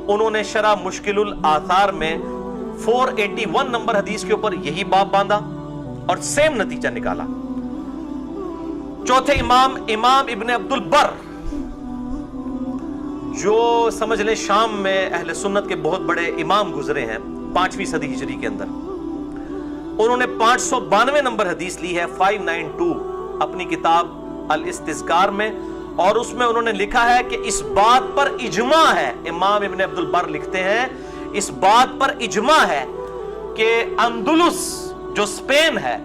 انہوں نے شرح مشکل الآثار میں 481 نمبر حدیث کے اوپر یہی باب باندھا اور سیم نتیجہ نکالا. چوتھے امام ابن عبد البر، جو سمجھ لیں شام میں اہل سنت کے بہت بڑے امام گزرے ہیں 5ویں صدی ہجری کے اندر. انہوں نے 592 نمبر حدیث لی ہے 592 اپنی کتاب الاستذکار میں، اور اس میں انہوں نے لکھا ہے کہ اس بات پر اجماع ہے، امام ابن عبد البر لکھتے ہیں اس بات پر اجماع ہے کہ اندلس جو اسپین ہے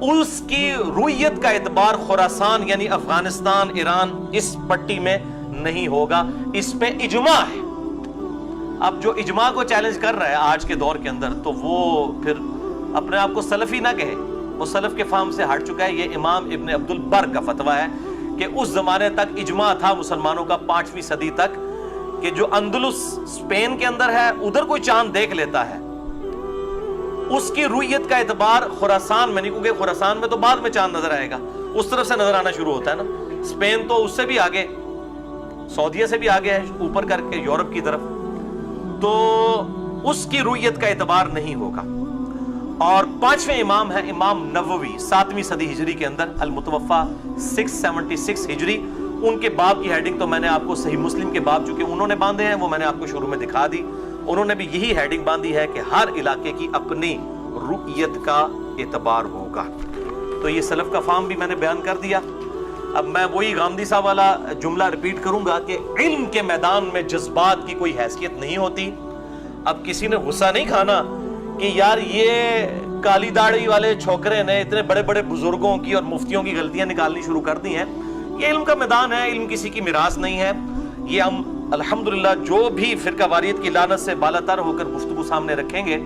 اس کی رویت کا اعتبار خراسان یعنی افغانستان ایران اس پٹی میں نہیں ہوگا. اس پہ اجماع ہے. اب جو اجماع کو چیلنج کر رہا ہے آج کے دور کے اندر تو وہ پھر اپنے آپ کو سلفی نہ کہے، وہ سلف کے فہم سے ہٹ چکا ہے. یہ امام ابن عبد البر کا فتویٰ ہے کہ اس زمانے تک اجماع تھا مسلمانوں کا 5ویں صدی تک کہ جو اندلس اسپین کے اندر ہے ادھر کوئی چاند دیکھ لیتا ہے اس کی رویت کا اعتبار خراسان میں نہیں، کیونکہ خراسان میں تو بعد میں چاند نظر آئے گا، اس طرف سے نظر آنا شروع ہوتا ہے نا. اسپین تو اس سے بھی آگے، سعودیہ سے بھی آگے ہے اوپر کر کے یورپ کی طرف، تو اس کی رویت کا اعتبار نہیں ہوگا۔ اور پانچویں امام ہے امام نووی 7ویں صدی ہجری کے اندر، المتوفا 676 ہجری۔ ان کے باب کی ہیڈنگ تو میں نے آپ کو صحیح مسلم کے باب جو کہ انہوں نے باندھے ہیں وہ میں نے آپ کو شروع میں دکھا دی، انہوں نے بھی یہی ہیڈنگ باندھی ہے کہ ہر علاقے کی اپنی رؤیت کا اعتبار ہوگا۔ تو یہ سلف کا فہم بھی میں نے بیان کر دیا۔ اب میں وہی غامدی صاحب والا جملہ ریپیٹ کروں گا کہ علم کے میدان میں جذبات کی کوئی حیثیت نہیں ہوتی۔ اب کسی نے غصہ نہیں کھانا کہ یار یہ کالی داڑھی والے چھوکرے نے اتنے بڑے بڑے بزرگوں کی اور مفتیوں کی غلطیاں نکالنی شروع کر دی ہیں۔ یہ علم کا میدان ہے، علم کسی کی میراث نہیں ہے۔ یہ ہم الحمدللہ جو بھی فرقہ واریت کی لعنت سے بالا تر ہو کر گفتگو سامنے رکھیں گے،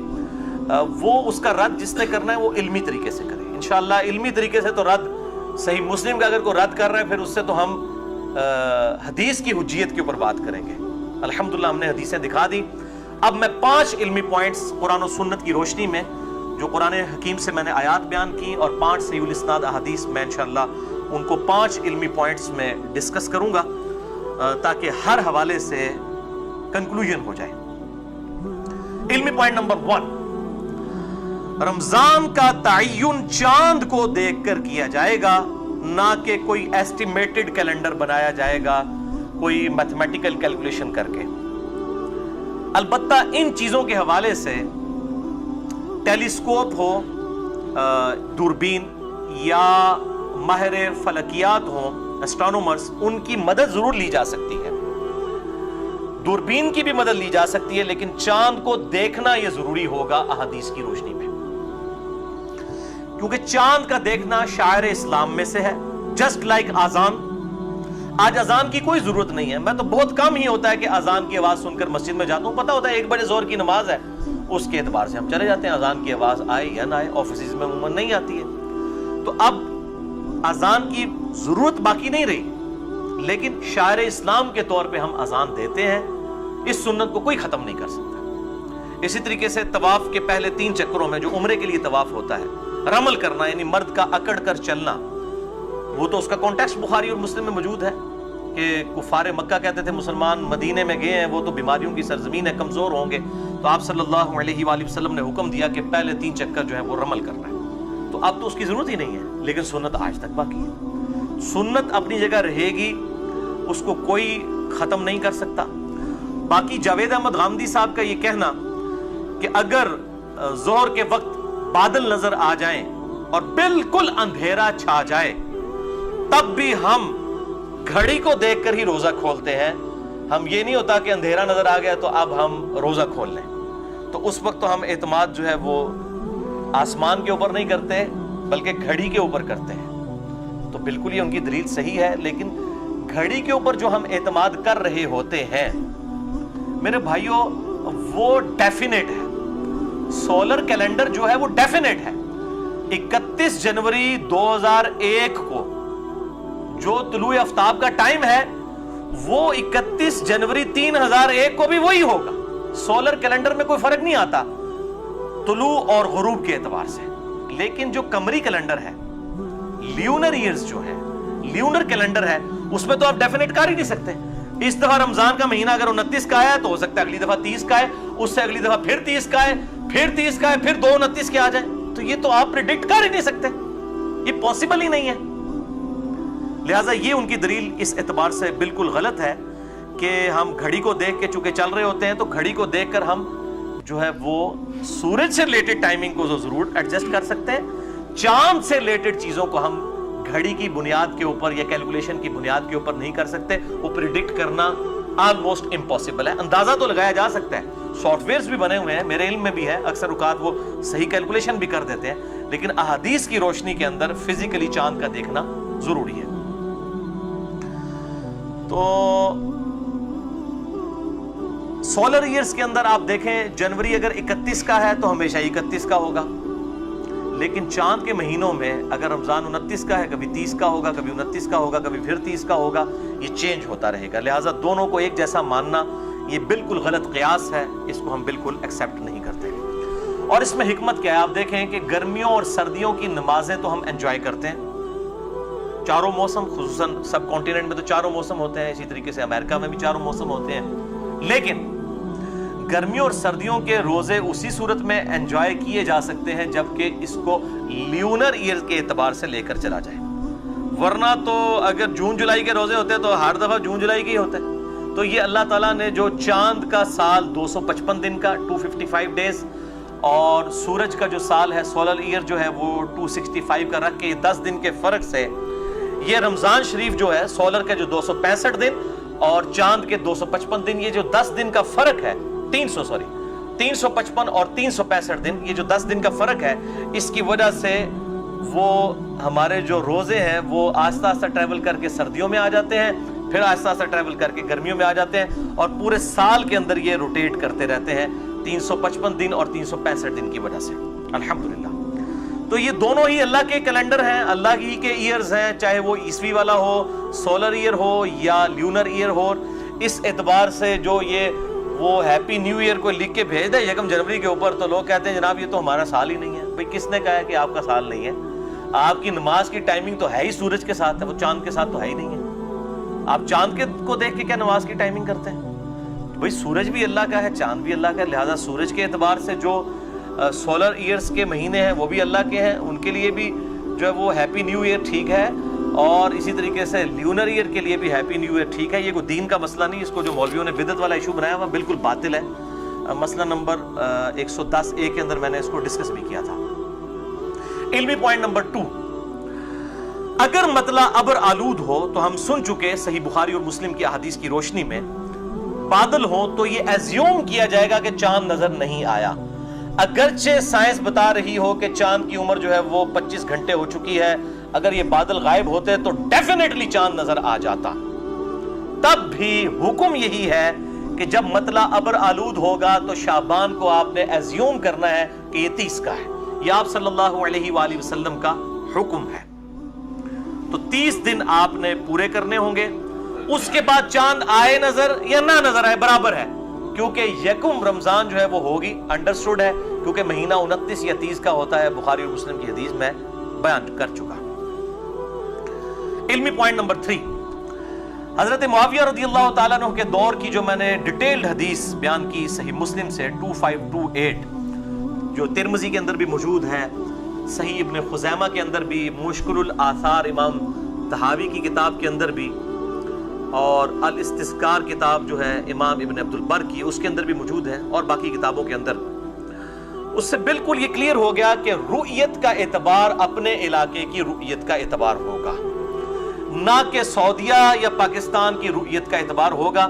وہ اس کا رد جس نے کرنا ہے وہ علمی طریقے سے کرے انشاءاللہ۔ علمی طریقے سے تو رد صحیح مسلم کا اگر کوئی رد کر رہا ہے پھر اس سے تو ہم حدیث کی حجیت کے اوپر بات کریں گے۔ الحمدللہ ہم نے حدیثیں دکھا دی۔ اب میں 5 علمی پوائنٹس قرآن و سنت کی روشنی میں جو قرآن حکیم سے میں نے آیات بیان کی اور 5 صحیح الاسناد احادیث میں انشاءاللہ ان کو 5 علمی پوائنٹس میں ڈسکس کروں گا تاکہ ہر حوالے سے کنکلوژن ہو جائے۔ علمی پوائنٹ نمبر 1، رمضان کا تعین چاند کو دیکھ کر کیا جائے گا، نہ کہ کوئی ایسٹیمیٹڈ کیلنڈر بنایا جائے گا کوئی میتھمیٹیکل کیلکولیشن کر کے۔ البتہ ان چیزوں کے حوالے سے ٹیلیسکوپ ہو، دوربین یا ماہر فلکیات ہوں، اسٹرانومرز، ان کی مدد ضرور لی جا سکتی ہے، دوربین کی بھی مدد لی جا سکتی ہے، لیکن چاند کو دیکھنا یہ ضروری ہوگا احادیث کی روشنی میں، کیونکہ چاند کا دیکھنا شاعر اسلام میں سے ہے۔ جسٹ لائک آزان، آج اذان کی کوئی ضرورت نہیں ہے، میں تو بہت کم ہی ہوتا ہے کہ اذان کی آواز سن کر مسجد میں جاتا ہوں، پتہ ہوتا ہے 1 بجے ظہر کی نماز ہے، اس کے اعتبار سے ہم چلے جاتے ہیں، اذان کی آواز آئے یا نہ آئے، آفیسز میں عموماً نہیں آتی ہے، تو اب اذان کی ضرورت باقی نہیں رہی، لیکن شاعر اسلام کے طور پہ ہم اذان دیتے ہیں، اس سنت کو کوئی ختم نہیں کر سکتا۔ اسی طریقے سے طواف کے پہلے 3 چکروں میں جو عمرے کے لیے طواف ہوتا ہے، رمل کرنا یعنی مرد کا اکڑ کر چلنا، وہ تو اس کا کانٹیکسٹ بخاری اور مسلم میں موجود ہے کہ کفار مکہ کہتے تھے مسلمان مدینے میں گئے ہیں، وہ تو بیماریوں کی سرزمین ہے، کمزور ہوں گے، تو آپ صلی اللہ علیہ وآلہ وسلم نے حکم دیا کہ پہلے 3 چکر جو ہے وہ رمل کرنا ہے، تو اب تو اس کی ضرورت ہی نہیں ہے، لیکن سنت آج تک باقی ہے۔ سنت اپنی جگہ رہے گی، اس کو کوئی ختم نہیں کر سکتا۔ باقی جاوید احمد غامدی صاحب کا یہ کہنا کہ اگر ظہر کے وقت بادل نظر آ جائیں اور بالکل اندھیرا چھا جائے تب بھی ہم گھڑی کو دیکھ کر ہی روزہ کھولتے ہیں، ہم یہ نہیں ہوتا کہ اندھیرا نظر آ گیا تو اب ہم روزہ کھول لیں، تو اس وقت تو ہم اعتماد جو ہے وہ آسمان کے اوپر نہیں کرتے بلکہ گھڑی کے اوپر کرتے ہیں، تو بالکل یہ ان کی دلیل صحیح ہے، لیکن گھڑی کے اوپر جو ہم اعتماد کر رہے ہوتے ہیں میرے بھائیوں وہ ڈیفینیٹ ہے، سولر کیلنڈر جو ہے وہ ڈیفینیٹ ہے۔ 31 جنوری 2001 کو جو طلوع آفتاب کا ٹائم ہے وہ 31 جنوری 3001 کو بھی وہی ہوگا، سولر کیلنڈر میں کوئی فرق نہیں آتا طلوع اور غروب کے اعتبار سے، لیکن جو قمری کیلنڈر ہے، لیونر ایئرز جو ہے، لیونر کیلنڈر ہے، اس میں تو آپ ڈیفینیٹ کر ہی نہیں سکتے۔ اس دفعہ رمضان کا مہینہ اگر 29 کا ہے تو ہو سکتا ہے اگلی دفعہ 30 کا ہے، اس سے اگلی دفعہ پھر 30 کا ہے، پھر 30 کا ہے، پھر 2-29 کے آ جائیں، تو یہ تو آپ پریڈکٹ کر ہی نہیں سکتے، یہ پاسبل ہی نہیں ہے۔ لہٰذا یہ ان کی دلیل اس اعتبار سے بالکل غلط ہے کہ ہم گھڑی کو دیکھ کے چونکہ چل رہے ہوتے ہیں تو گھڑی کو دیکھ کر ہم جو ہے وہ سورج سے ریلیٹڈ ٹائمنگ کو ضرور ایڈجسٹ کر سکتے ہیں، چاند سے ریلیٹڈ چیزوں کو ہم گھڑی کی بنیاد کے اوپر یا کیلکولیشن کی بنیاد کے اوپر نہیں کر سکتے، وہ پریڈکٹ کرنا آلموسٹ امپاسبل ہے۔ اندازہ تو لگایا جا سکتا ہے، سافٹ ویئرز بھی بنے ہوئے ہیں، میرے علم میں بھی ہے، اکثر اوقات وہ صحیح کیلکولیشن بھی کر دیتے ہیں، لیکن احادیث کی روشنی کے اندر فزیکلی چاند کا دیکھنا ضروری ہے۔ تو سولر ایئرز کے اندر آپ دیکھیں جنوری اگر 31 کا ہے تو ہمیشہ 31 کا ہوگا، لیکن چاند کے مہینوں میں اگر رمضان 29 کا ہے کبھی 30 کا ہوگا، کبھی 29 کا ہوگا، کبھی پھر 30 کا ہوگا، یہ چینج ہوتا رہے گا، لہٰذا دونوں کو ایک جیسا ماننا یہ بالکل غلط قیاس ہے، اس کو ہم بالکل ایکسیپٹ نہیں کرتے۔ اور اس میں حکمت کیا ہے، آپ دیکھیں کہ گرمیوں اور سردیوں کی نمازیں تو ہم انجوائے کرتے ہیں، چاروں موسم، خصوصاً سب کانٹیننٹ میں تو چاروں موسم ہوتے ہیں، اسی طریقے سے امریکہ میں بھی چاروں موسم ہوتے ہیں، لیکن گرمیوں اور سردیوں کے روزے اسی صورت میں انجوائے کیے جا سکتے ہیں جبکہ اس کو لیونر ایئر کے اعتبار سے لے کر چلا جائے، ورنہ تو اگر جون جولائی کے روزے ہوتے ہیں تو ہر دفعہ جون جولائی کے ہی ہوتے ہیں۔ تو یہ اللہ تعالیٰ نے جو چاند کا سال 255 دن کا 255 ڈیز اور سورج کا جو سال ہے سولر ایئر جو ہے وہ 265 کا رکھ کے 10 دن کے فرق سے یہ رمضان شریف جو ہے سولر کا جو 265 دن اور چاند کے 255 دن، یہ جو 10 دن کا فرق ہے 355 اور 365 دن، یہ جو 10 دن کا فرق ہے، اس کی وجہ سے وہ ہمارے جو روزے ہیں وہ آہستہ آہستہ ٹریول کر کے سردیوں میں آ جاتے ہیں، پھر آہستہ آہستہ ٹریول کر کے گرمیوں میں آ جاتے ہیں، اور پورے سال کے اندر یہ روٹیٹ کرتے رہتے ہیں 355 دن اور 365 دن کی وجہ سے، الحمدللہ۔ تو یہ دونوں ہی اللہ کے کیلنڈر ہیں، اللہ ہی کے ایئرز ہیں، چاہے وہ عیسوی والا ہو، سولر ایئر ہو یا لیونر ایئر ہو۔ اس اعتبار سے جو یہ وہ ہیپی نیو ایئر کو لکھ کے بھیج دے 1 جنوری کے اوپر، تو لوگ کہتے ہیں جناب یہ تو ہمارا سال ہی نہیں ہے۔ بھئی کس نے کہا ہے کہ آپ کا سال نہیں ہے؟ آپ کی نماز کی ٹائمنگ تو ہے ہی سورج کے ساتھ ہے، وہ چاند کے ساتھ تو ہے ہی نہیں ہے۔ آپ چاند کو دیکھ کے کیا نماز کی ٹائمنگ کرتے ہیں؟ بھئی سورج بھی اللہ کا ہے، چاند بھی اللہ کا ہے، لہذا سورج کے اعتبار سے جو سولر ایئرز کے مہینے ہیں وہ بھی اللہ کے ہیں، ان کے لیے بھی جو ہے وہ ہیپی نیو ایئر ٹھیک ہے، اور اسی طریقے سے لیونر ایئر کے لیے بھی ہیپی نیو ایئر ٹھیک ہے۔ یہ کوئی دین کا مسئلہ نہیں، اس کو جو مولویوں نے بدعت والا ایشو بنایا وہ بالکل باطل ہے۔ مسئلہ نمبر 110A کے اندر میں نے اس کو ڈسکس بھی کیا تھا۔ علمی پوائنٹ نمبر 2، اگر مطلع ابر آلود ہو تو ہم سن چکے صحیح بخاری اور مسلم کی احادیث کی روشنی میں بادل ہو تو یہ ایزیوم کیا جائے گا کہ چاند نظر نہیں آیا، اگرچہ سائنس بتا رہی ہو کہ چاند کی عمر جو ہے وہ 25 گھنٹے ہو چکی ہے۔ اگر یہ بادل غائب ہوتے تو ڈیفینیٹلی چاند نظر آ جاتا۔ تب بھی حکم یہی ہے کہ جب مطلع ابر آلود ہوگا تو شعبان کو آپ نے ایزیوم کرنا ہے کہ یہ 30 کا ہے، یہ آپ صلی اللہ علیہ وآلہ وسلم کا حکم ہے۔ تو 30 دن آپ نے پورے کرنے ہوں گے، اس کے بعد چاند آئے نظر یا نہ نظر آئے برابر ہے، کیونکہ یکم رمضان جو ہے وہ ہوگی، انڈرسٹوڈ ہے، کیونکہ مہینہ 29 یا 30 کا ہوتا ہے، بخاری اور مسلم کی حدیث میں بیان کر چکا۔ علمی پوائنٹ نمبر 3، حضرت معاویہ رضی اللہ تعالیٰ عنہ کے دور کی جو میں نے ڈیٹیلڈ حدیث بیان کی صحیح مسلم سے 2528، جو ترمذی کے اندر بھی موجود ہے، صحیح ابن خزیمہ کے اندر بھی، مشکل الآثار امام طحاوی کی کتاب کے اندر بھی، اور الاستذکار کتاب جو ہے امام ابن عبد البر کی، اس کے اندر بھی موجود ہے، اور باقی کتابوں کے اندر۔ اس سے بالکل یہ کلیئر ہو گیا کہ رؤیت کا اعتبار اپنے علاقے کی رؤیت کا اعتبار ہوگا، نہ کہ سعودیہ یا پاکستان کی رؤیت کا اعتبار ہوگا،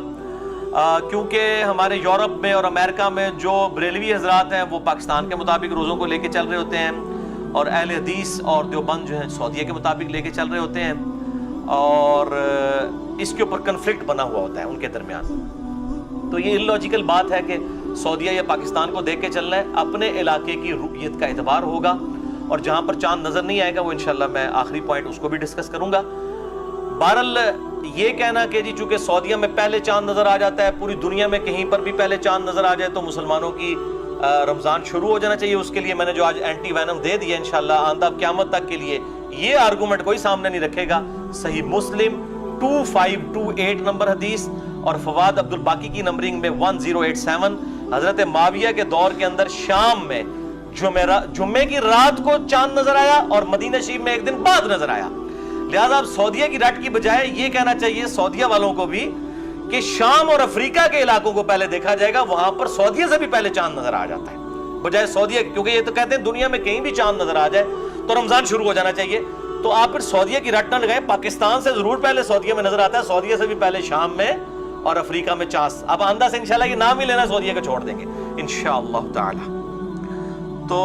کیونکہ ہمارے یورپ میں اور امریکہ میں جو بریلوی حضرات ہیں وہ پاکستان کے مطابق روزوں کو لے کے چل رہے ہوتے ہیں، اور اہل حدیث اور دیوبند جو ہیں سعودیہ کے مطابق لے کے چل رہے ہوتے ہیں، اور اس کے اوپر کنفلکٹ بنا ہوا ہوتا ہے ان کے درمیان۔ تو یہ اللاجیکل بات ہے کہ سعودیہ یا پاکستان کو دیکھ کے چلنا ہے، اپنے علاقے کی رؤیت کا اعتبار ہوگا، اور جہاں پر چاند نظر نہیں آئے گا وہ انشاءاللہ میں آخری پوائنٹ اس کو بھی ڈسکس کروں گا۔ بہرحال یہ کہنا کہ جی چونکہ سعودیہ میں پہلے چاند نظر آ جاتا ہے، پوری دنیا میں کہیں پر بھی پہلے چاند نظر آ جائے تو مسلمانوں کی رمضان شروع ہو جانا چاہیے، اس کے لیے میں نے جو آج اینٹی وینم دے دیا انشاءاللہ آئندہ قیامت تک کے لیے یہ آرگومنٹ کوئی سامنے نہیں رکھے گا۔ صحیح مسلم 2528 نمبر حدیث، اور فواد عبد الباقی کی نمبرنگ میں 1087، حضرت معاویہ کے دور کے اندر شام میں جمعے کی رات کو چاند نظر آیا، اور مدینہ شریف میں ایک دن بعد نظر آیا۔ لہذا اب سعودیہ کی رٹ کی بجائے یہ کہنا چاہیے سعودیہ والوں کو بھی کہ شام اور افریقہ کے علاقوں کو پہلے دیکھا جائے گا، وہاں پر سعودیہ سے بھی پہلے چاند نظر آ جاتا ہے بجائے سعودیہ، کیونکہ یہ تو کہتے ہیں دنیا میں کہیں بھی چاند نظر آ جائے تو رمضان شروع ہو جانا چاہیے۔ تو آپ پھر سعودیہ کی رٹ نہ لگائیں، پاکستان سے ضرور پہلے سعودیہ میں نظر آتا ہے، سعودیہ سے بھی پہلے شام میں اور افریقہ میں چاند۔ اب آندہ سے انشاءاللہ یہ نام ہی لینا سعودیہ کا چھوڑ دیں گے انشاءاللہ تعالی۔ تو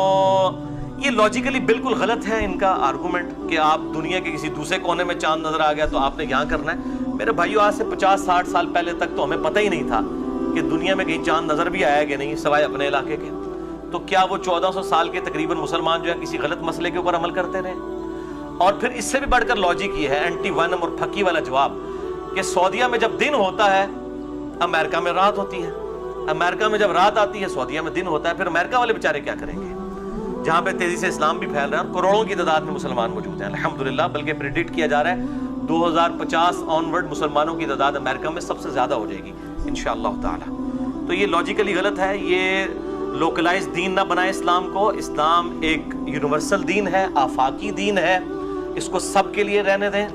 یہ لاجیکلی بالکل غلط ہے ان کا آرگومنٹ کہ آپ دنیا کے کسی دوسرے کونے میں چاند نظر آ گیا تو آپ نے یہاں کرنا ہے۔ میرے بھائیو آج سے 50-60 سال پہلے تک تو ہمیں پتہ ہی نہیں تھا کہ دنیا میں کہیں چاند نظر بھی آیا کہ نہیں سوائے اپنے علاقے کے۔ تو کیا وہ 1400 سال کے تقریباً مسلمان جو ہے کسی غلط مسئلے کے اوپر عمل کرتے رہے؟ اور پھر اس سے بھی بڑھ کر لاجک یہ ہے اینٹی وینم اور پھکی والا جواب کہ سعودیہ میں جب دن ہوتا ہے امریکہ میں رات ہوتی ہے، امریکہ میں جب رات آتی ہے سعودیہ میں دن ہوتا ہے، پھر امریکہ والے بیچارے کیا کریں گے؟ جہاں پہ تیزی سے اسلام بھی پھیل رہا ہے اور کروڑوں کی تعداد میں مسلمان موجود ہیں الحمدللہ، بلکہ پریڈکٹ کیا جا رہا ہے 2050 آنورڈ مسلمانوں کی تعداد امریکہ میں سب سے زیادہ ہو جائے گی انشاءاللہ تعالی۔ تو یہ لاجیکلی غلط ہے، یہ لوکلائز دین نہ بنائے اسلام کو۔ اسلام ایک یونیورسل دین ہے، آفاقی دین ہے، اس کو سب کے لیے رہنے دیں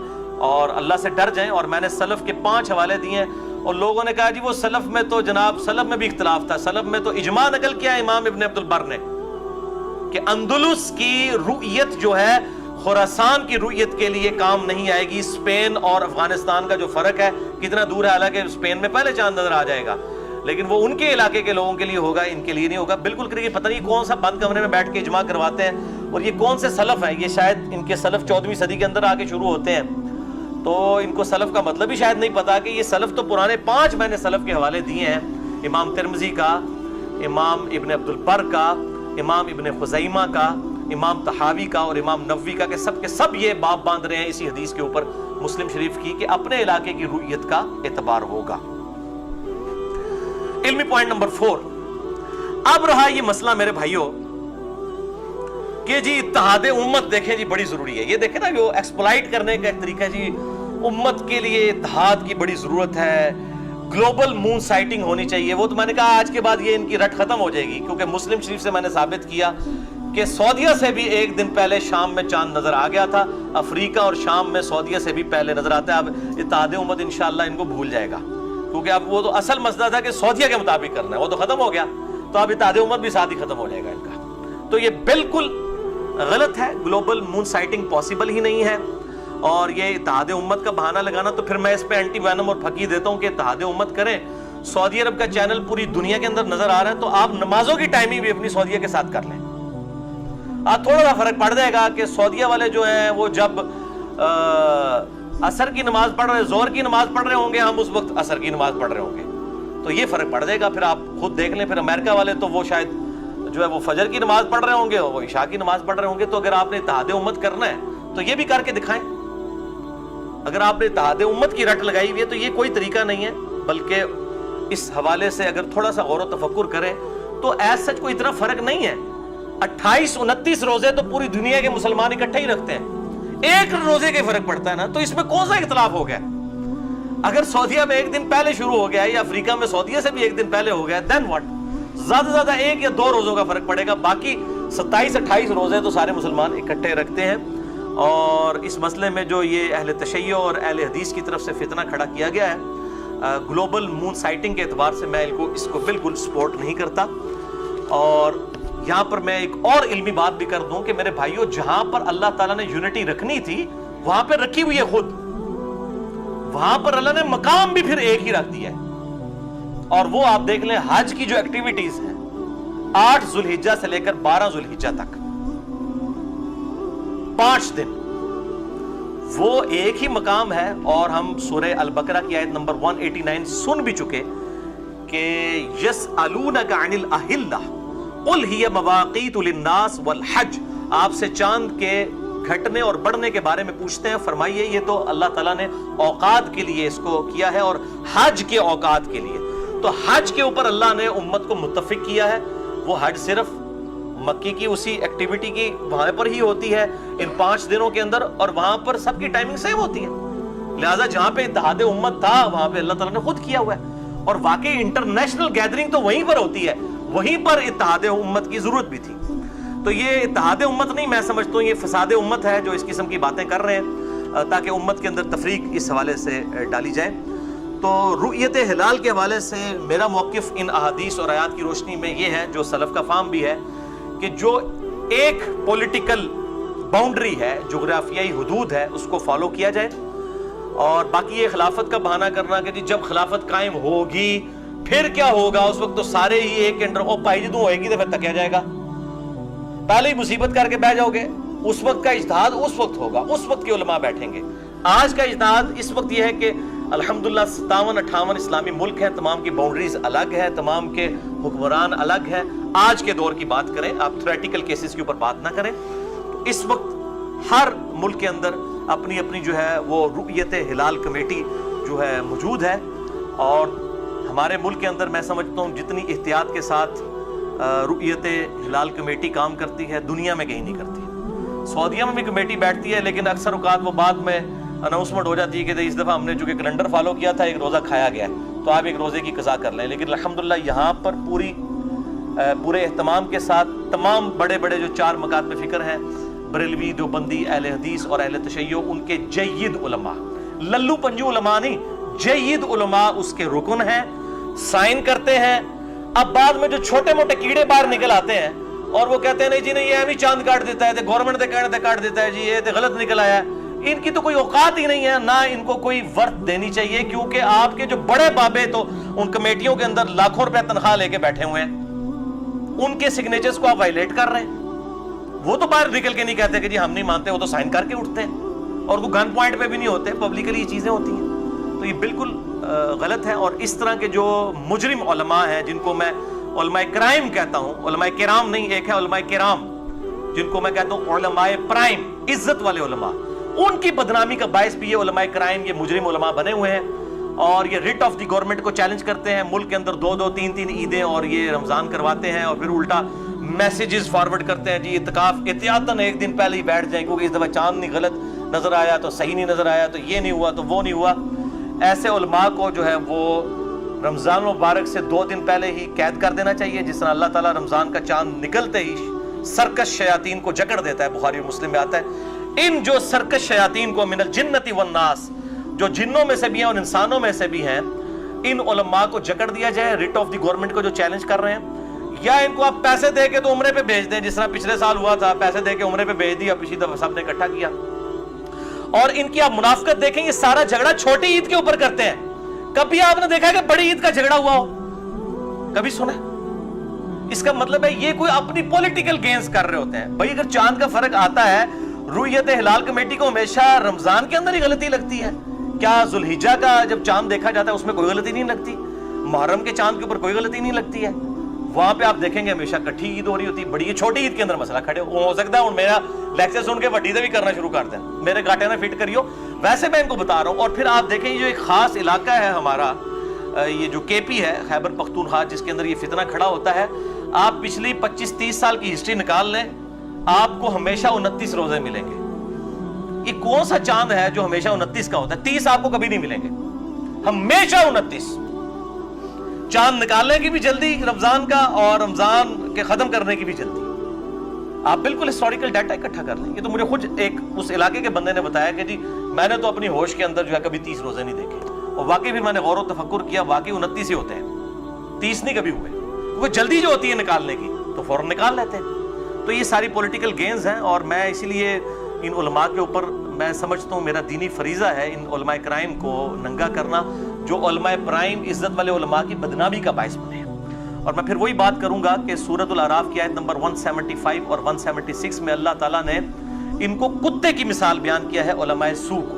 اور اللہ سے ڈر جائیں۔ اور میں نے سلف کے 5 حوالے دیے ہیں، اور لوگوں نے کہا جی وہ سلف میں تو جناب سلف میں بھی اختلاف تھا، سلف میں تو اجماع نقل کیا ہے امام ابن عبد البر نے کہ اندلس کی رؤیت جو ہے خراسان کی رؤیت کے لیے کام نہیں آئے گی۔ اسپین اور افغانستان کا جو فرق ہے کتنا دور ہے، حالانکہ اسپین میں پہلے چاند نظر آ جائے گا، لیکن وہ ان کے علاقے کے لوگوں کے لیے ہوگا، ان کے لیے نہیں ہوگا۔ بالکل کریے، پتہ نہیں کون سا بند کمرے میں بیٹھ کے اجماع کرواتے ہیں، اور یہ کون سے سلف ہیں، یہ شاید ان کے سلف 14ویں صدی کے اندر آ کے شروع ہوتے ہیں، تو ان کو سلف کا مطلب ہی شاید نہیں پتا کہ یہ سلف تو پرانے 5 میں نے سلف کے حوالے دیے ہیں، امام ترمذی کا، امام ابن عبد البر کا، امام ابن خزیمہ کا، امام طحاوی کا اور امام نووی کا، کہ سب یہ باب باندھ رہے ہیں اسی حدیث کے اوپر مسلم شریف کی کہ اپنے علاقے کی رؤیت کا اعتبار ہوگا۔ علمی پوائنٹ نمبر 4، اب رہا یہ مسئلہ میرے بھائیوں کہ جی اتحاد امت دیکھیں جی بڑی ضروری ہے۔ یہ دیکھیں نا جو ایکسپلائٹ کرنے کا ایک طریقہ ہے جی، امت کے لیے اتحاد کی بڑی ضرورت ہے، گلوبل مون سائٹنگ ہونی چاہیے۔ وہ تو میں نے کہا آج کے بعد یہ ان کی رٹ ختم ہو جائے گی، کیونکہ مسلم شریف سے میں نے ثابت کیا کہ سعودیہ سے بھی ایک دن پہلے شام میں چاند نظر آ گیا تھا، افریقہ اور شام میں سعودیہ سے بھی پہلے نظر آتا ہے۔ اب اتحاد امت انشاءاللہ ان کو بھول جائے گا، کیونکہ اب وہ تو اصل مسئلہ تھا کہ سعودیہ کے مطابق کرنا ہے، وہ تو ختم ہو گیا، تو اب اتحاد امت بھی ساتھ ہی ختم ہو جائے گا ان کا۔ تو یہ بالکل غلط ہے، گلوبل مون سائٹنگ پاسبل ہی نہیں ہے، اور یہ اتحاد امت کا بہانہ لگانا، تو پھر میں اس پہ اینٹی وینم اور پھکی دیتا ہوں کہ اتحاد امت کریں۔ سعودی عرب کا چینل پوری دنیا کے اندر نظر آ رہا ہے، تو آپ نمازوں کی ٹائمنگ بھی اپنی سعودیہ کے ساتھ کر لیں۔ آج تھوڑا سا فرق پڑ جائے گا کہ سعودیہ والے جو ہیں وہ جب عصر کی نماز پڑھ رہے، زہر کی نماز پڑھ رہے ہوں گے، ہم اس وقت عصر کی نماز پڑھ رہے ہوں گے، تو یہ فرق پڑ جائے گا۔ پھر آپ خود دیکھ لیں، پھر امریکہ والے تو وہ شاید جو ہے وہ فجر کی نماز پڑھ رہے ہوں گے، وہ عشاء کی نماز پڑھ رہے ہوں گے۔ تو اگر آپ نے اتحاد امت کرنا ہے تو یہ بھی کر کے دکھائیں۔ اگر آپ نے اتحاد امت کی رٹ لگائی ہوئی ہے تو یہ کوئی طریقہ نہیں ہے، بلکہ اس حوالے سے اگر تھوڑا سا غور و تفکر کریں تو ایز سچ کوئی اتنا فرق نہیں ہے۔ 28-29 روزے تو پوری دنیا کے مسلمان اکٹھے ہی رکھتے ہیں، ایک روزے کا فرق پڑتا ہے نا، تو اس میں کون سا اختلاف ہو گیا؟ اگر سعودیہ میں ایک دن پہلے شروع ہو گیا ہے یا افریقہ میں سعودیہ سے بھی ایک دن پہلے ہو گیا، دین واٹ؟ زیادہ سے زیادہ 1 یا 2 روزوں کا فرق پڑے گا، باقی 27-28 روزے تو سارے مسلمان اکٹھے رکھتے ہیں۔ اور اس مسئلے میں جو یہ اہل تشیع اور اہل حدیث کی طرف سے فتنہ کھڑا کیا گیا ہے گلوبل مون سائٹنگ کے اعتبار سے، میں اس کو بالکل سپورٹ نہیں کرتا۔ اور یہاں پر میں ایک اور علمی بات بھی کر دوں کہ میرے بھائیوں، جہاں پر اللہ تعالیٰ نے یونٹی رکھنی تھی وہاں پہ رکھی ہوئی ہے خود، وہاں پر اللہ نے مقام بھی پھر ایک ہی رکھ دیا ہے۔ اور وہ آپ دیکھ لیں حج کی جو ایکٹیویٹیز ہیں 8 ذوالحجہ سے لے کر 12 ذوالحجہ تک 5 دن وہ ایک ہی مقام ہے۔ اور ہم سورہ البقرہ کی آیت نمبر 189 سن بھی چکے کہ یسألونک عن الاہلہ قل ہی مواقیت للناس والحج، آپ سے چاند کے گھٹنے اور بڑھنے کے بارے میں پوچھتے ہیں، فرمائیے یہ تو اللہ تعالیٰ نے اوقات کے لیے اس کو کیا ہے اور حج کے اوقات کے لیے۔ تو حج کے اوپر اللہ نے امت کو متفق کیا ہے، وہ حج صرف مکی کی اسی ایکٹیویٹی کی وہاں پر ہی ہوتی ہے ان 5 دنوں کے اندر، اور وہاں پر سب کی ٹائمنگ سیم ہوتی ہے، لہٰذا جہاں پہ اتحاد امت تھا وہاں پہ اللہ تعالیٰ نے خود کیا ہوا ہے، اور واقعی انٹرنیشنل گیدرنگ تو وہیں پر ہوتی ہے، وہیں پر اتحاد امت کی ضرورت بھی تھی۔ تو یہ اتحاد امت نہیں، میں سمجھتا ہوں یہ فساد امت ہے جو اس قسم کی باتیں کر رہے ہیں تاکہ امت کے اندر تفریق اس حوالے سے ڈالی جائے۔ تو رؤیت ہلال کے حوالے سے میرا موقف ان احادیث اور آیات کی روشنی میں یہ ہے، جو سلف کا فہم بھی ہے، کہ جو ایک پولیٹیکل باؤنڈری ہے، جغرافیائی حدود ہے، اس کو فالو کیا جائے۔ اور باقی یہ خلافت کا بہانہ کرنا کہ جی جب خلافت قائم ہوگی پھر کیا ہوگا، اس وقت تو سارے ہی ایک انڈر او پائی جدوں ہوئے گی تو پھر تکیا جائے گا، پہلے ہی مصیبت کر کے بیٹھ جاؤ گے۔ اس وقت کا اجتہاد اس وقت ہوگا، اس وقت کے علماء بیٹھیں گے۔ آج کا اجتہاد اس وقت یہ ہے کہ الحمدللہ 57-58 اسلامی ملک ہیں، تمام کی باؤنڈریز الگ ہے، تمام کے حکمران الگ ہیں۔ آج کے دور کی بات کریں، آپ تھیوریٹیکل کیسز کے اوپر بات نہ کریں۔ اس وقت ہر ملک کے اندر اپنی اپنی جو ہے وہ رؤیت ہلال کمیٹی جو ہے موجود ہے، اور ہمارے ملک کے اندر میں سمجھتا ہوں جتنی احتیاط کے ساتھ رؤیت ہلال کمیٹی کام کرتی ہے، دنیا میں کہیں نہیں کرتی. سعودیہ میں بھی کمیٹی بیٹھتی ہے لیکن اکثر اوقات وہ بعد میں اناؤنسمنٹ ہو جاتی ہے کہ اس دفعہ ہم نے چونکہ کیلنڈر فالو کیا تھا، ایک روزہ کھایا گیا ہے تو آپ ایک روزے کی قضا کر لیں. لیکن الحمدللہ یہاں پر پورے اہتمام کے ساتھ تمام بڑے بڑے جو 4 مکاتب فکر ہیں، بریلوی، دیوبندی، اہل حدیث اور اہل تشیع، ان کے جید علماء، للو پنجو علماء نہیں، جید علماء اس کے رکن ہیں، سائن کرتے ہیں. اب بعد میں جو چھوٹے موٹے کیڑے باہر نکل آتے ہیں اور وہ کہتے ہیں نہیں جی نہیں یہ ابھی چاند کاٹ دیتا ہے، گورنمنٹ دے کہنے تے کاٹ دیتا ہے جی، یہ تے غلط نکل آیا ہے. ان کی تو کوئی اوقات ہی نہیں ہے، نہ ان کو کوئی ورث دینی چاہیے، کیونکہ آپ کے جو بڑے بابے تو ان کمیٹیوں کے اندر لاکھوں روپے تنخواہ لے کے بیٹھے ہوئے ہیں، ان کے سگنیچرز کو آپ وائلیٹ کر رہے ہیں. وہ تو باہر نکل کے نہیں کہتے کہ جی ہم نہیں مانتے، وہ تو سائن کر کے اٹھتے ہیں اور وہ گن پوائنٹ پہ بھی نہیں ہوتے، پبلکلی یہ چیزیں ہوتی ہیں. تو یہ بالکل غلط ہے. اور اس طرح کے جو مجرم علماء ہیں، جن کو میں علماء کرائم کہتا ہوں، علماء کرام نہیں، ایک ہے علماء کرام جن کو میں کہتا ہوں علماء پرائم، عزت والے علماء، ان کی بدنامی کا باعث بھی یہ علماء کرائم، یہ مجرم علماء بنے ہوئے ہیں. اور یہ ریٹ آف دی گورنمنٹ کو چیلنج کرتے ہیں، ملک کے اندر 2-2 3-3 عیدیں اور یہ رمضان کرواتے ہیں، اور پھر الٹا میسیجز فارورڈ کرتے ہیں جی اعتکاف احتیاطاً ایک دن پہلے ہی بیٹھ جائیں کیونکہ اس دفعہ چاند نہیں غلط نظر آیا تو صحیح نہیں نظر آیا تو یہ نہیں ہوا تو وہ نہیں ہوا. ایسے علماء کو جو ہے وہ رمضان مبارک سے 2 دن پہلے ہی قید کر دینا چاہیے، جس طرح اللہ تعالیٰ رمضان کا چاند نکلتے ہی سرکش شیاطین کو جکڑ دیتا ہے. بخاری اور مسلم میں آتا ہے ان جو سرکش شیاطین کو من الجنت والناس، جو جنوں میں سے بھی ہیں اور انسانوں میں سے بھی ہیں، ان علماء کو جکڑ دیا جائے. ریٹ آف دی گورنمنٹ کو جو چیلنج کر رہے ہیں، یا ان کو آپ پیسے دے کے تو عمرے پہ بھیج دیں، جس طرح پچھلے سال ہوا تھا، پیسے دے کے عمرے پہ بھیج دیا، پچھلی دفعہ سب نے اکٹھا کیا. اور ان کی آپ منافقت دیکھیں، یہ سارا جھگڑا چھوٹی عید کے اوپر کرتے ہیں. کبھی آپ نے دیکھا کہ بڑی عید کا جھگڑا ہوا ہو؟ کبھی سنا؟ اس کا مطلب ہے یہ کوئی اپنی پولیٹیکل گینز کر رہے ہوتے ہیں. بھائی اگر چاند کا فرق آتا ہے، رؤیت ہلال کمیٹی کو ہمیشہ رمضان کے اندر ہی غلطی لگتی ہے، کیا ذوالحجہ کا جب چاند دیکھا جاتا ہے اس میں کوئی غلطی نہیں لگتی؟ محرم کے چاند کے اوپر کوئی غلطی نہیں لگتی ہے؟ وہاں پہ آپ دیکھیں گے ہمیشہ کٹھی عید ہو رہی ہوتی ہے، بڑی چھوٹی عید کے اندر مسئلہ کھڑے ہو سکتا ہے. میرا لیکچر سن کے وڈی سے بھی کرنا شروع کر دیں، میرے گاٹے میں فٹ کریو. ویسے میں ان کو بتا رہا ہوں. اور پھر آپ دیکھیں یہ جو ایک خاص علاقہ ہے ہمارا، یہ جو کے پی ہے، خیبر پختونخوا، جس کے اندر یہ فتنہ کھڑا ہوتا ہے، آپ پچھلی 25-30 سال کی ہسٹری نکال لیں، آپ کو ہمیشہ 29 روزے ملیں گے. یہ کون سا چاند ہے جو ہمیشہ 29 کا ہوتا ہے؟ 30 آپ کو کبھی نہیں ملیں گے، ہمیشہ 29. چاند نکالنے کی بھی جلدی رمضان کا، اور رمضان کے ختم کرنے کی بھی جلدی. آپ بالکل ہسٹوریکل ڈیٹا اکٹھا کر لیں. یہ تو مجھے خود ایک اس علاقے کے بندے نے بتایا کہ جی میں نے تو اپنی ہوش کے اندر جو ہے کبھی 30 روزے نہیں دیکھے، اور واقعی بھی میں نے غور و تفکر کیا، واقعی 29 ہی ہوتے ہیں، 30 نہیں کبھی ہوئے. کیونکہ جلدی جو ہوتی ہے نکالنے کی تو فوراً نکال لیتے ہیں. تو یہ ساری پولیٹیکل گینز ہیں، اور میں اسی لیے ان علماء کے اوپر میں سمجھتا ہوں میرا دینی فریضہ ہے ان علماء کرائم کو ننگا کرنا، جو علماء پرائم عزت والے علماء کی بدنامی کا باعث بنے. اور میں پھر وہی بات کروں گا کہ سورۃ الاعراف کی آیت نمبر 175 اور 176 میں اللہ تعالیٰ نے ان کو کتے کی مثال بیان کیا ہے علماء سوء کو.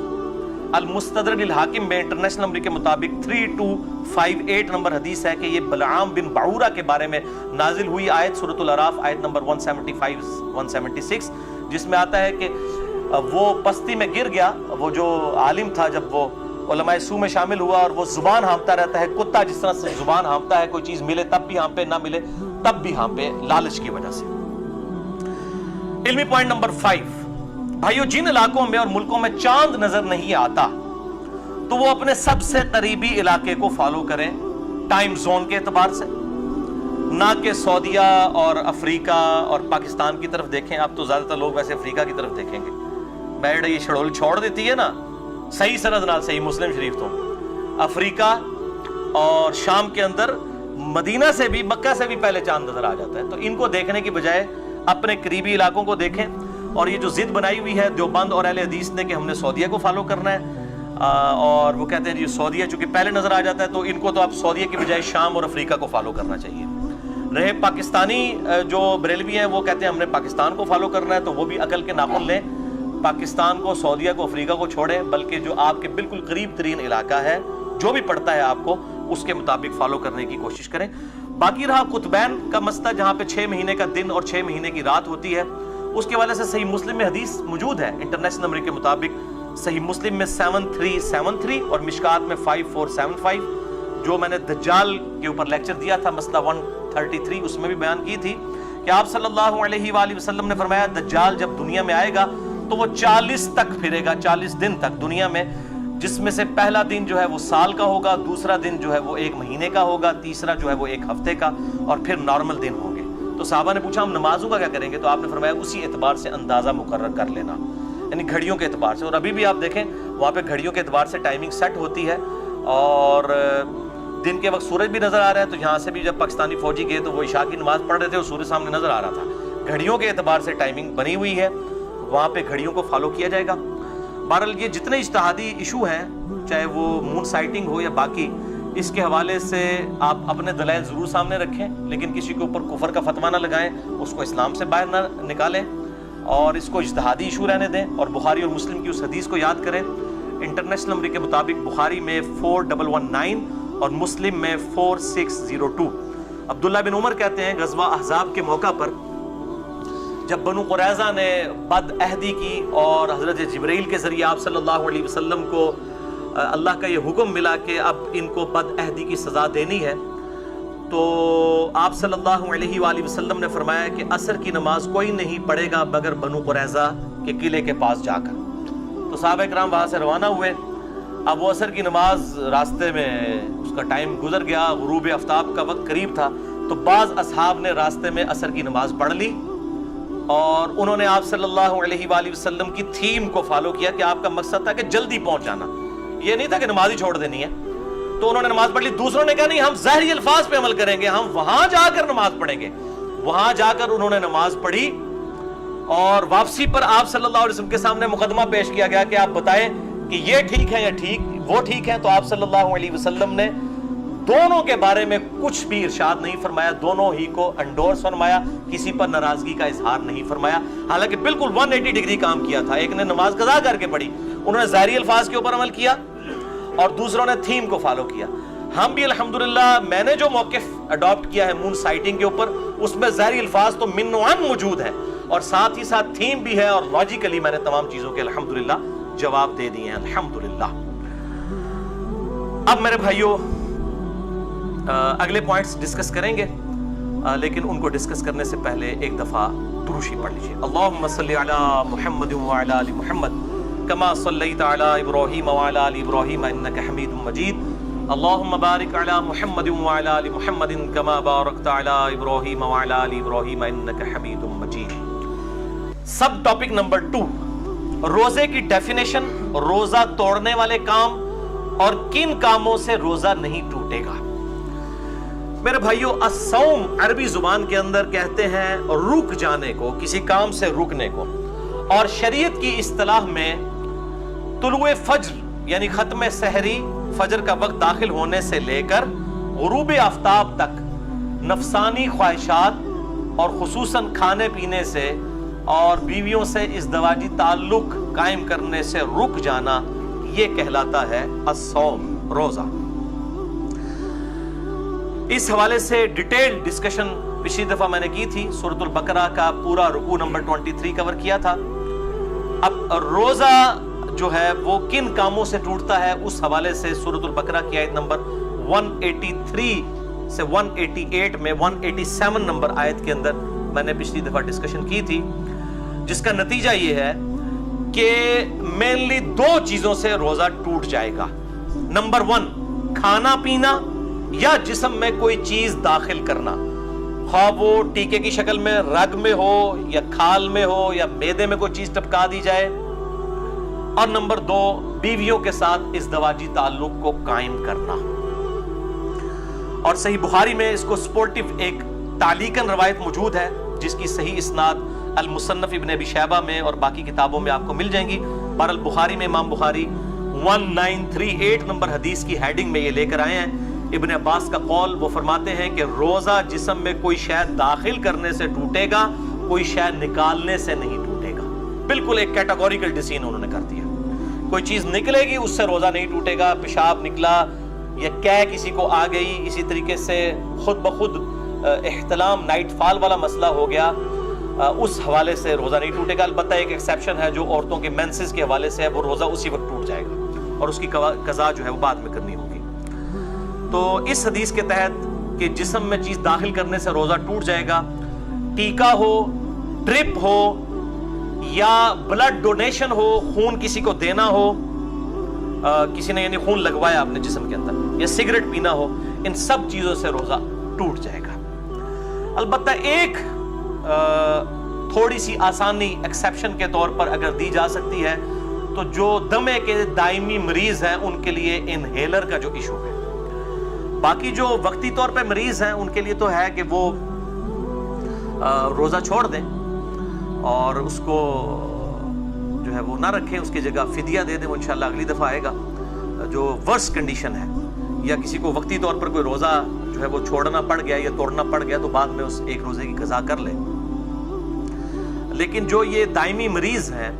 المستدرک للحاکم میں انٹرنیشنل نمبر کے مطابق 3258 نمبر حدیث ہے کہ یہ بلعام بن بعورہ کے بارے میں نازل ہوئی آیت سورۃ الاعراف آیت نمبر 175-176، جس میں آتا ہے کہ وہ بستی میں گر گیا، وہ جو عالم تھا، جب وہ علماء سوء میں شامل ہوا، اور وہ زبان ہانپتا رہتا ہے، کتا جس طرح سے زبان ہانپتا ہے، کوئی چیز ملے تب بھی ہانپے، نہ ملے تب بھی ہانپے، لالچ کی وجہ سے. علمی پوائنٹ نمبر 5، بھائیو جن علاقوں میں اور ملکوں میں چاند نظر نہیں آتا تو وہ اپنے سب سے قریبی علاقے کو فالو کریں ٹائم زون کے اعتبار سے، نہ کہ سعودیہ اور افریقہ اور پاکستان کی طرف دیکھیں. آپ تو زیادہ تر لوگ ویسے افریقہ کی طرف دیکھیں گے. بیڑ یہ شڑول چھوڑ دیتی ہے نا صحیح سند نال، صحیح مسلم شریف تو افریقہ اور شام کے اندر مدینہ سے بھی، مکہ سے بھی پہلے چاند نظر آ جاتا ہے. تو ان کو دیکھنے کی بجائے اپنے قریبی علاقوں کو دیکھیں. اور یہ جو ضد بنائی ہوئی ہے دیوبند اور اہل حدیث نے کہ ہم نے سعودیہ کو فالو کرنا ہے، اور وہ کہتے ہیں جی سعودیہ چونکہ پہلے نظر آ جاتا ہے تو ان کو تو آپ سعودیہ کی بجائے شام اور افریقہ کو فالو کرنا چاہیے. رہے پاکستانی جو بریلوی ہیں، وہ کہتے ہیں ہم نے پاکستان کو فالو کرنا ہے، تو وہ بھی عقل کے ناخن لیں، پاکستان کو، سعودیہ کو، افریقہ کو چھوڑیں، بلکہ جو آپ کے بالکل قریب ترین علاقہ ہے، جو بھی پڑتا ہے آپ کو، اس کے مطابق فالو کرنے کی کوشش کریں. باقی رہا قطبین کا مسئلہ، جہاں پہ 6 مہینے کا دن اور 6 مہینے کی رات ہوتی ہے، اس کے والے سے صحیح مسلم میں حدیث موجود ہے انٹرنیشنل نمبر کے مطابق. صحیح مسلم میں 7373 اور مشکات میں 5475، جو میں نے دجال کے اوپر لیکچر دیا تھا، مسئلہ 33 اس میں بھی بیان کی تھی کہ آپ صلی اللہ علیہ وآلہ وسلم نے فرمایا دجال جب دنیا میں آئے گا تو وہ 40 تک پھرے گا، 40 دن تک دنیا میں، جس میں سے پہلا دن جو ہے وہ سال کا ہوگا، دوسرا دن جو ہے وہ 1 مہینے کا ہوگا، تیسرا جو ہے وہ 1 ہفتے کا، اور پھر نارمل دن ہوں گے۔ تو صحابہ نے پوچھا ہم نمازوں کا کیا کریں گے؟ تو آپ نے فرمایا اسی اعتبار سے اندازہ مقرر کر لینا، یعنی گھڑیوں کے اعتبار سے۔ اور ابھی بھی آپ دیکھیں وہاں پہ گھڑیوں کے اعتبار سے ٹائمنگ سیٹ ہوتی ہے، اور دن کے وقت سورج بھی نظر آ رہا ہے، تو یہاں سے بھی جب پاکستانی فوجی گئے تو وہ عشاء کی نماز پڑھ رہے تھے اور سورج سامنے نظر آ رہا تھا۔ گھڑیوں کے اعتبار سے ٹائمنگ بنی ہوئی ہے، وہاں پہ گھڑیوں کو فالو کیا جائے گا۔ بہرحال یہ جتنے اجتہادی ایشو ہیں، چاہے وہ مون سائٹنگ ہو یا باقی، اس کے حوالے سے آپ اپنے دلائل ضرور سامنے رکھیں، لیکن کسی کے اوپر کفر کا فتویٰ نہ لگائیں، اس کو اسلام سے باہر نہ نکالیں، اور اس کو اجتہادی ایشو رہنے دیں، اور بخاری اور مسلم کی اس حدیث کو یاد کریں۔ انٹرنیشنل نمبر کے مطابق بخاری میں 4119 اور مسلم میں 4602۔ عبداللہ بن عمر کہتے ہیں غزوہ احزاب کے موقع پر جب بنو قریظہ نے بد عہدی کی اور حضرت جبرائیل کے ذریعے آپ صلی اللہ علیہ وسلم کو اللہ کا یہ حکم ملا کہ اب ان کو بد عہدی کی سزا دینی ہے، تو آپ صلی اللہ علیہ وآلہ وسلم نے فرمایا کہ عصر کی نماز کوئی نہیں پڑھے گا مگر بنو قریظہ کے قلعے کے پاس جا کر۔ تو صحابہ کرام وہاں سے روانہ ہوئے۔ اب وہ عصر کی نماز راستے میں اس کا ٹائم گزر گیا، غروب آفتاب کا وقت قریب تھا، تو بعض اصحاب نے راستے میں عصر کی نماز پڑھ لی، اور انہوں نے آپ صلی اللہ علیہ وآلہ وسلم کی تھیم کو فالو کیا کہ آپ کا مقصد تھا کہ جلدی پہنچ جانا، یہ نہیں تھا کہ نماز ہی چھوڑ دینی ہے۔ تو انہوں نے نماز پڑھ لی، دوسروں نے کہا نہیں ہم ظاہری الفاظ پہ عمل کریں گے، ہم وہاں جا کر نماز پڑھیں گے۔ وہاں جا کر انہوں نے نماز پڑھی، اور واپسی پر آپ صلی اللہ علیہ وسلم کے سامنے مقدمہ پیش کیا گیا کہ آپ بتائیں کہ یہ ٹھیک ہے یا وہ ٹھیک ہے۔ تو آپ صلی اللہ علیہ وسلم نے دونوں کے بارے میں کچھ بھی ارشاد نہیں فرمایا، دونوں ہی کو انڈورس فرمایا، کسی پر ناراضگی کا اظہار نہیں فرمایا، حالانکہ بالکل 180 ڈگری کام کیا تھا۔ ایک نے نماز قضا کر کے پڑھی، انہوں نے ظاہری الفاظ کے اوپر عمل کیا، اور دوسروں نے تھیم کو فالو کیا۔ ہم بھی الحمدللہ میں نے جو موقف اڈاپٹ کیا ہے مون سائٹنگ کے اوپر، اس میں ظاہری الفاظ تو من و عن موجود ہے، اور ساتھ ہی ساتھ تھیم بھی ہے، اور لاجیکلی میں نے تمام چیزوں کے الحمدللہ جواب دے دیے ہیں الحمدللہ۔ اب میرے بھائیوں اگلے پوائنٹس ڈسکس کریں گے، لیکن ان کو ڈسکس کرنے سے پہلے ایک دفعہ دروشی پڑھ لیجیے۔ اللہم صلی علی محمد وعلی آل محمد کما صلیت علی ابراہیم وعلی آل ابراہیم انک حمید مجید، اللہم بارک علی محمد وعلی آل محمد کما بارکت علی ابراہیم وعلی آل ابراہیم انک حمید مجید۔ سب ٹاپک نمبر 2، روزے کی ڈیفینیشن، روزہ توڑنے والے کام اور کن کاموں سے روزہ نہیں ٹوٹے گا۔ میرے بھائیو الصوم عربی زبان کے اندر کہتے ہیں رک جانے کو، کسی کام سے رکنے کو، اور شریعت کی اصطلاح میں طلوع فجر یعنی ختم سحری، فجر کا وقت داخل ہونے سے لے کر غروب آفتاب تک نفسانی خواہشات اور خصوصاً کھانے پینے سے اور بیویوں سے ازدواجی تعلق قائم کرنے سے رک جانا، یہ کہلاتا ہے الصوم، روزہ۔ اس حوالے سے ڈیٹیل ڈسکشن پچھلی دفعہ میں نے کی تھی، سورۃ البقرہ کا پورا رکوع نمبر 23 کور کیا تھا۔ اب روزہ جو ہے وہ کن کاموں سے ٹوٹتا ہے، اس حوالے سے سورۃ البقرہ کی آیت نمبر 183 سے 188 میں 187 نمبر آیت کے اندر میں نے پچھلی دفعہ ڈسکشن کی تھی، جس کا نتیجہ یہ ہے کہ مینلی 2 چیزوں سے روزہ ٹوٹ جائے گا۔ نمبر 1 کھانا پینا یا جسم میں کوئی چیز داخل کرنا، خواہ وہ ٹیکے کی شکل میں رگ میں ہو یا کھال میں ہو یا معدے میں کوئی چیز ٹپکا دی جائے، اور نمبر 2 بیویوں کے ساتھ ازدواجی تعلق کو قائم کرنا۔ اور صحیح بخاری میں اس کو سپورٹیو ایک تعلیقاً روایت موجود ہے، جس کی صحیح اسناد المصنف ابن ابی شیبہ میں اور باقی کتابوں میں آپ کو مل جائیں گی۔ بہرحال بخاری میں امام بخاری 1938 نمبر حدیث کی ہیڈنگ میں یہ لے کر آئے ہیں۔ ابن عباس کا قول، وہ فرماتے ہیں کہ روزہ جسم میں کوئی شے داخل کرنے سے ٹوٹے گا، کوئی شے نکالنے سے نہیں ٹوٹے گا۔ بالکل ایک کیٹاگوریکل ڈیسیژن انہوں نے کر دیا، کوئی چیز نکلے گی اس سے روزہ نہیں ٹوٹے گا، پیشاب نکلا یا کہہ کسی کو آ گئی، اسی طریقے سے خود بخود احتلام نائٹ فال والا مسئلہ ہو گیا، اس حوالے سے روزہ نہیں ٹوٹے گا۔ البتہ ایک ایکسیپشن ہے جو عورتوں کے مینسز کے حوالے سے ہے، وہ روزہ اسی وقت ٹوٹ جائے گا اور اس کی قضا جو ہے وہ بعد میں کرنی ہوگی۔ تو اس حدیث کے تحت کہ جسم میں چیز داخل کرنے سے روزہ ٹوٹ جائے گا، ٹیکا ہو، ڈرپ ہو، یا بلڈ ڈونیشن ہو، خون کسی کو دینا ہو، کسی نے یعنی خون لگوایا اپنے جسم کے اندر، یا سگریٹ پینا ہو، ان سب چیزوں سے روزہ ٹوٹ جائے گا۔ البتہ ایک تھوڑی سی آسانی ایکسیپشن کے طور پر اگر دی جا سکتی ہے تو جو دمے کے دائمی مریض ہیں ان کے لیے انہیلر کا جو ایشو ہے، باقی جو وقتی طور پہ مریض ہیں ان کے لیے تو ہے کہ وہ روزہ چھوڑ دیں اور اس کو جو ہے وہ نہ رکھیں، اس کی جگہ فدیہ دے دیں، وہ انشاءاللہ اگلی دفعہ آئے گا۔ جو ورس کنڈیشن ہے یا کسی کو وقتی طور پر کوئی روزہ جو ہے وہ چھوڑنا پڑ گیا یا توڑنا پڑ گیا تو بعد میں اس ایک روزے کی قضا کر لے۔ لیکن جو یہ دائمی مریض ہیں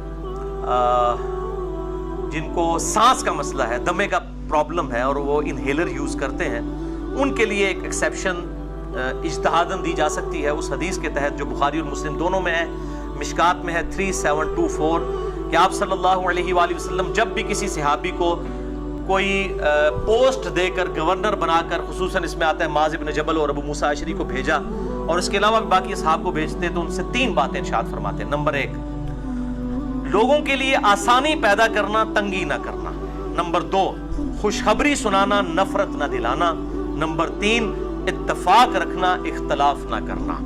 جن کو سانس کا مسئلہ ہے، دمے کا پرابلم ہے اور وہ انہیلر یوز کرتے ہیں، ان کے لیے ایک ایکسیپشن اجتہاداً دی جا سکتی ہے اس حدیث کے تحت جو بخاری اور مسلم دونوں میں ہے، مشکات میں ہے 3724، کہ آپ صلی اللہ علیہ وآلہ وسلم جب بھی کسی صحابی کو کوئی پوسٹ دے کر گورنر بنا کر، خصوصاً اس میں آتا ہے معاذ بن جبل اور ابو موسیٰ اشعری کو بھیجا اور اس کے علاوہ بھی باقی اصحاب کو بھیجتے تو ان سے 3 باتیں ارشاد فرماتے ہیں۔ نمبر 1، لوگوں کے لیے آسانی پیدا کرنا، تنگی نہ کرنا۔ نمبر 2، خوشخبری سنانا، نفرت نہ دلانا۔ نمبر 3، اتفاق رکھنا، اختلاف نہ کرنا۔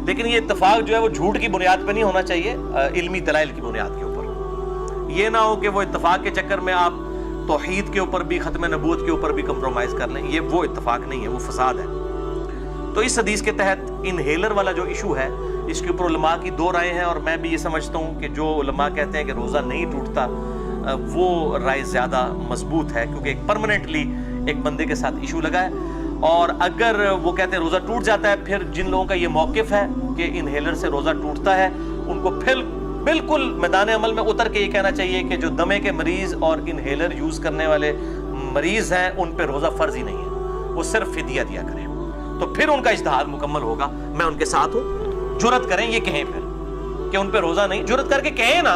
لیکن یہ اتفاق جو ہے وہ جھوٹ کی بنیاد پہ نہیں ہونا چاہیے، علمی دلائل کی بنیاد کے اوپر۔ یہ نہ ہو کہ وہ اتفاق کے چکر میں آپ توحید کے اوپر بھی، ختم نبوت کے اوپر بھی کمپرومائز کر لیں، یہ وہ اتفاق نہیں ہے، وہ فساد ہے۔ تو اس حدیث کے تحت انہیلر والا جو ایشو ہے اس کے اوپر علماء کی 2 رائے ہیں، اور میں بھی یہ سمجھتا ہوں کہ جو علماء کہتے ہیں کہ روزہ نہیں ٹوٹتا وہ رائے زیادہ مضبوط ہے، کیونکہ ایک پرماننٹلی ایک بندے کے ساتھ ایشو لگا ہے۔ اور اگر وہ کہتے ہیں روزہ ٹوٹ جاتا ہے، پھر جن لوگوں کا یہ موقف ہے کہ انہیلر سے روزہ ٹوٹتا ہے، ان کو پھر بالکل میدان عمل میں اتر کے یہ کہنا چاہیے کہ جو دمے کے مریض اور انہیلر یوز کرنے والے مریض ہیں ان پہ روزہ فرض ہی نہیں ہے، وہ صرف فدیہ دیا کریں، تو پھر ان کا اجتہاد مکمل ہوگا۔ میں ان کے ساتھ ہوں، جرت کریں یہ کہیں پھر کہ ان پہ روزہ نہیں، جرت کر کے کہیں نا،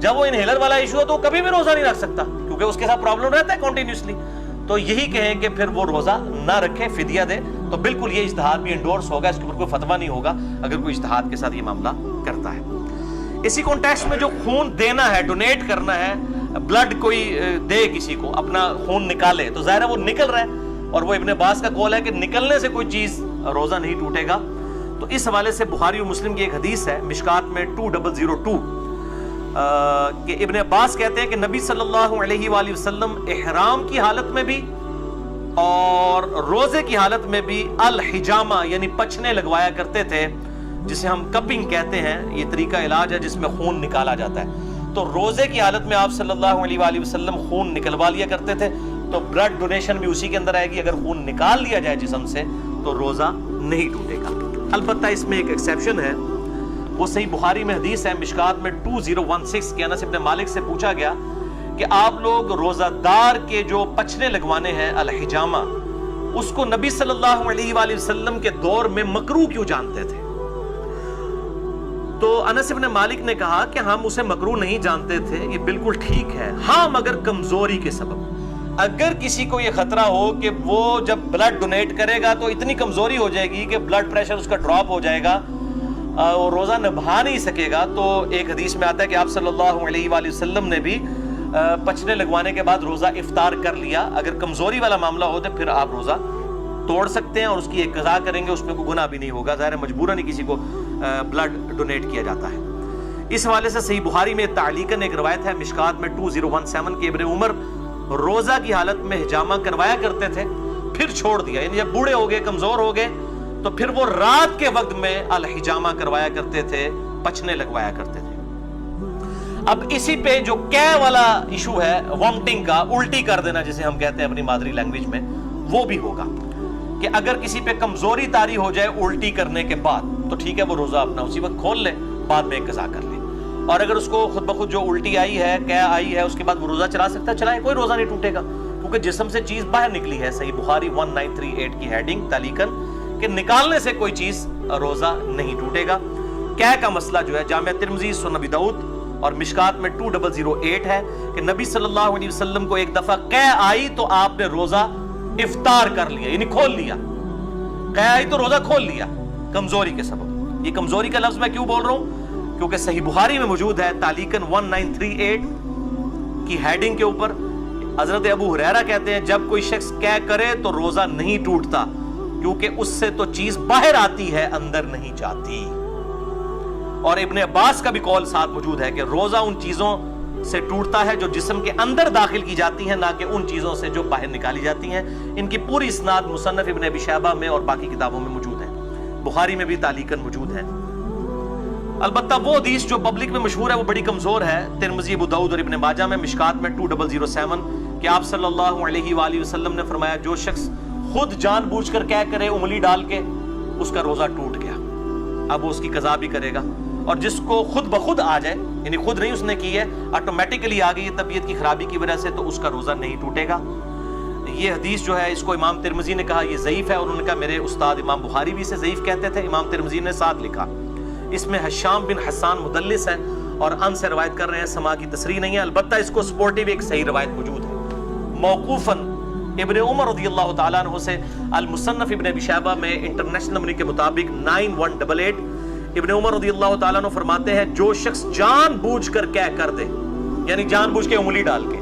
جب وہ انہیلر والا ایشو ہے تو وہ کبھی بھی روزہ نہیں رکھ سکتا کیونکہ اس کے ساتھ پرابلم رہتا ہے کنٹینیوسلی، تو یہی کہیں کہ پھر وہ روزہ نہ رکھے، فدیہ دے، تو بالکل یہ اجتہاد بھی انڈورس ہوگا، اس کے اوپر کوئی فتویٰ نہیں ہوگا اگر کوئی اجتہاد کے ساتھ یہ معاملہ کرتا ہے۔ اسی کانٹیکسٹ میں جو خون دینا ہے، ڈونیٹ کرنا ہے، بلڈ کوئی دے کسی کو، اپنا خون نکالے، تو ظاہر ہے وہ نکل رہا ہے، اور وہ ابن عباس کا قول ہے کہ نکلنے سے کوئی چیز روزہ نہیں ٹوٹے گا۔ تو اس حوالے سے بخاری اور مسلم کی ایک حدیث ہے مشکات میں 2002 کہ ابن عباس کہتے ہیں کہ نبی صلی اللہ علیہ وآلہ وسلم احرام کی حالت میں بھی اور روزے کی حالت میں بھی الحجامہ یعنی پچھنے لگوایا کرتے تھے، جسے ہم کپنگ کہتے ہیں، یہ طریقہ علاج ہے جس میں خون نکالا جاتا ہے۔ تو روزے کی حالت میں آپ صلی اللہ علیہ وآلہ وسلم خون نکلوا لیا کرتے تھے، تو بلڈ ڈونیشن بھی اسی کے اندر آئے گی، اگر خون نکال لیا جائے جسم سے تو روزہ نہیں ٹوٹے گا۔ البتہ اس میں ایک ایکسیپشن ہے، وہ صحیح بخاری میں حدیث ہے مشکات میں 2016 کہ انس بن مالک سے پوچھا گیا کہ آپ لوگ روزہ دار کے جو پچھنے لگوانے ہیں الحجامہ، اس کو نبی صلی اللہ علیہ وآلہ وسلم کے دور میں مکروہ کیوں جانتے تھے؟ تو انس بن مالک نے کہا کہ ہم اسے مکروہ نہیں جانتے تھے، یہ بالکل ٹھیک ہے، ہاں مگر کمزوری کے سبب، اگر کسی کو یہ خطرہ ہو کہ وہ جب بلڈ ڈونیٹ کرے گا تو اتنی کمزوری ہو جائے گی کہ بلڈ پریشر اس کا ڈراپ ہو جائے گا اور روزہ نبھا نہیں سکے گا، تو ایک حدیث میں آتا ہے کہ آپ صلی اللہ علیہ وآلہ وسلم نے بھی پچھنے لگوانے کے بعد روزہ افطار کر لیا۔ اگر کمزوری والا معاملہ ہو تو پھر آپ روزہ توڑ سکتے ہیں اور اس کی ایک قضا کریں گے، اس میں کوئی گناہ بھی نہیں ہوگا، ظاہر مجبوراً کسی کو بلڈ ڈونیٹ کیا جاتا ہے۔ اس حوالے سے صحیح بخاری میں تعلیقاً ایک روایت ہے مشکات میں 2017 کہ ابن عمر روزہ کی حالت میں حجامہ کروایا کرتے تھے، پھر چھوڑ دیا، یعنی جب بوڑھے ہو گئے، کمزور ہو گئے، تو پھر وہ رات کے وقت میں الحجامہ کروایا کرتے تھے، پچھنے لگوایا کرتے تھے۔ اب اسی پہ جو کہہ والا ایشو ہے، وامٹنگ کا، الٹی کر دینا جسے ہم کہتے ہیں اپنی مادری لینگویج میں، وہ بھی ہوگا کہ اگر کسی پہ کمزوری طاری ہو جائے الٹی کرنے کے بعد تو ٹھیک ہے، وہ روزہ اپنا اسی وقت کھول لے، بعد میں ایک قضا کر لے، اور اگر اس کو خود بخود جو الٹی آئی ہے، کہہ آئی ہے، اس کے بعد وہ روزہ چلا سکتا ہے، چلائے، کوئی روزہ نہیں ٹوٹے گا، کیونکہ جسم سے چیز باہر نکلی ہے۔ صحیح بخاری 1938 کی ہیڈنگ تعلیقاً کہ نکالنے سے کوئی چیز روزہ نہیں ٹوٹے گا۔ کہہ کا مسئلہ جو ہے جامع ترمذی، سنن ابی داؤد اور مشکات میں 2008 ہے کہ نبی صلی اللہ علیہ وسلم کو ایک دفعہ کہہ آئی تو آپ نے روزہ افطار کر لیا، یعنی کھول لیا، قے آئی تو روزہ کھول لیا کمزوری کے سبب. یہ کمزوری کا لفظ میں کیوں بول رہا ہوں؟ کیونکہ صحیح بخاری میں موجود ہے تعلیقاً 1938 کی ہیڈنگ کے اوپر حضرت ابو ہریرہ کہتے ہیں جب کوئی شخص قے کرے تو روزہ نہیں ٹوٹتا کیونکہ اس سے تو چیز باہر آتی ہے اندر نہیں جاتی. اور ابن عباس کا بھی قول ساتھ موجود ہے کہ روزہ ان چیزوں سے ٹوٹتا ہے جو جسم کے اندر داخل کی جاتی ہیں، نہ کہ ان چیزوں سے جو باہر نکالی جاتی ہیں. ان کی پوری اسناد مصنف ابن ابی شیبہ میں اور باقی کتابوں میں موجود ہے، بخاری میں بھی تعلیقاً موجود ہے. البتہ وہ حدیث جو پبلک میں مشہور ہے وہ بڑی کمزور ہے. ترمذی، ابو داؤد اور ابن ماجہ میں مشکات میں 2007 کہ آپ صلی اللہ علیہ وآلہ وسلم نے فرمایا جو شخص خود جان بوجھ کر قے کرے انگلی ڈال کے اس کا روزہ ٹوٹ گیا، اب وہ اس کی قضا بھی کرے گا. اور جس کو خود بخود آ جائے، یعنی خود نہیں اس نے کی ہے، آٹومیٹیکلی آ گئی طبیعت کی خرابی کی وجہ سے، تو اس کا روزہ نہیں ٹوٹے گا. یہ حدیث جو ہے اس کو امام ترمذی نے کہا یہ ضعیف ہے، اور انہوں نے کہا میرے استاد امام بخاری بھی اسے ضعیف کہتے تھے. امام ترمذی نے ساتھ لکھا اس میں حشام بن حسان مدلس ہے اور ان سے روایت کر رہے ہیں، سما کی تصریح نہیں ہے. البتہ اس کو سپورٹیو ایک صحیح روایت موجود ہے موقوفاً ابن عمر رضی اللہ تعالیٰ عنہ سے. المصنف ابن ابی شیبہ میں انٹرنیشنل نمبر کے مطابق 9188 ابن عمر رضی اللہ تعالیٰ عنہ فرماتے ہیں جو شخص جان بوجھ کر قے کر دے، یعنی جان بوجھ کے انگلی ڈال کے،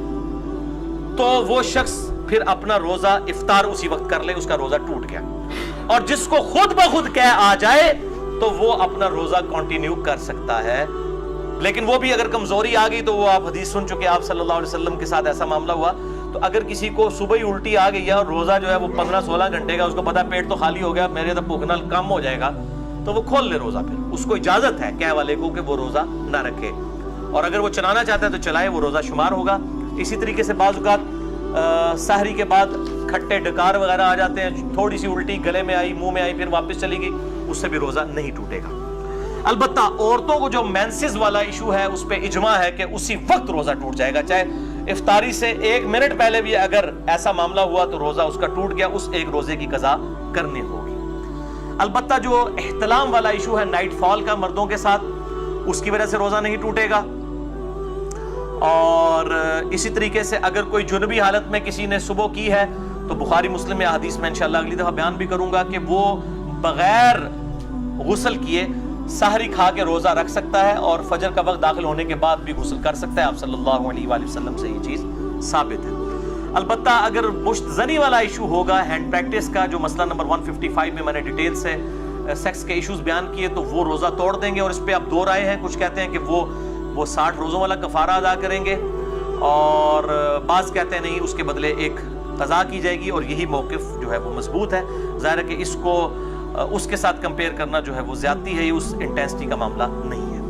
تو وہ شخص پھر اپنا روزہ افطار اسی وقت کر لے، اس کا روزہ ٹوٹ گیا. اور جس کو خود بخود قے آ جائے تو وہ اپنا روزہ کنٹینیو کر سکتا ہے. لیکن وہ بھی اگر کمزوری آ گئی تو وہ آپ حدیث سن چکے، آپ صلی اللہ علیہ وسلم کے ساتھ ایسا معاملہ ہوا. تو اگر کسی کو صبح ہی الٹی آ گئی ہے اور روزہ جو ہے وہ 15-16 گھنٹے کا، اس کو پتا پیٹ تو خالی ہو گیا، میرے تو بھوکنا کم ہو جائے گا، تو وہ کھول لے روزہ. پھر اس کو اجازت ہے قے والے کو کہ وہ روزہ نہ رکھے، اور اگر وہ چلانا چاہتا ہے تو چلائے، وہ روزہ شمار ہوگا. اسی طریقے سے بعض اوقات سحری کے بعد کھٹے ڈکار وغیرہ آ جاتے ہیں، تھوڑی سی الٹی گلے میں آئی، منہ میں آئی، پھر واپس چلی گئی، اس سے بھی روزہ نہیں ٹوٹے گا. البتہ عورتوں کو جو مینسز والا ایشو ہے اس پہ اجماع ہے کہ اسی وقت روزہ ٹوٹ جائے گا، چاہے افطاری سے 1 منٹ پہلے بھی اگر ایسا معاملہ ہوا تو روزہ اس کا ٹوٹ گیا، اس ایک روزے کی قضا کرنی ہوگی. البتہ جو احتلام والا ایشو ہے نائٹ فال کا مردوں کے ساتھ، اس کی وجہ سے روزہ نہیں ٹوٹے گا. اور اسی طریقے سے اگر کوئی جنبی حالت میں کسی نے صبح کی ہے تو بخاری مسلم میں حدیث میں انشاءاللہ اگلی دفعہ بیان بھی کروں گا کہ وہ بغیر غسل کیے سحری کھا کے روزہ رکھ سکتا ہے، اور فجر کا وقت داخل ہونے کے بعد بھی غسل کر سکتا ہے. آپ صلی اللہ علیہ وآلہ وسلم سے یہ چیز ثابت ہے. البتہ اگر مشت زنی والا ایشو ہوگا ہینڈ پریکٹس کا، جو مسئلہ نمبر 155 میں میں نے ڈیٹیل سے سیکس کے ایشوز بیان کیے، تو وہ روزہ توڑ دیں گے. اور اس پہ اب 2 رائے ہیں، کچھ کہتے ہیں کہ وہ 60 روزوں والا کفارہ ادا کریں گے، اور بعض کہتے ہیں نہیں، اس کے بدلے ایک قضا کی جائے گی. اور یہی موقف جو ہے وہ مضبوط ہے. ظاہر ہے کہ اس کو اس کے ساتھ کمپیئر کرنا جو ہے وہ زیادتی ہے، یہ اس انٹینسٹی کا معاملہ نہیں ہے.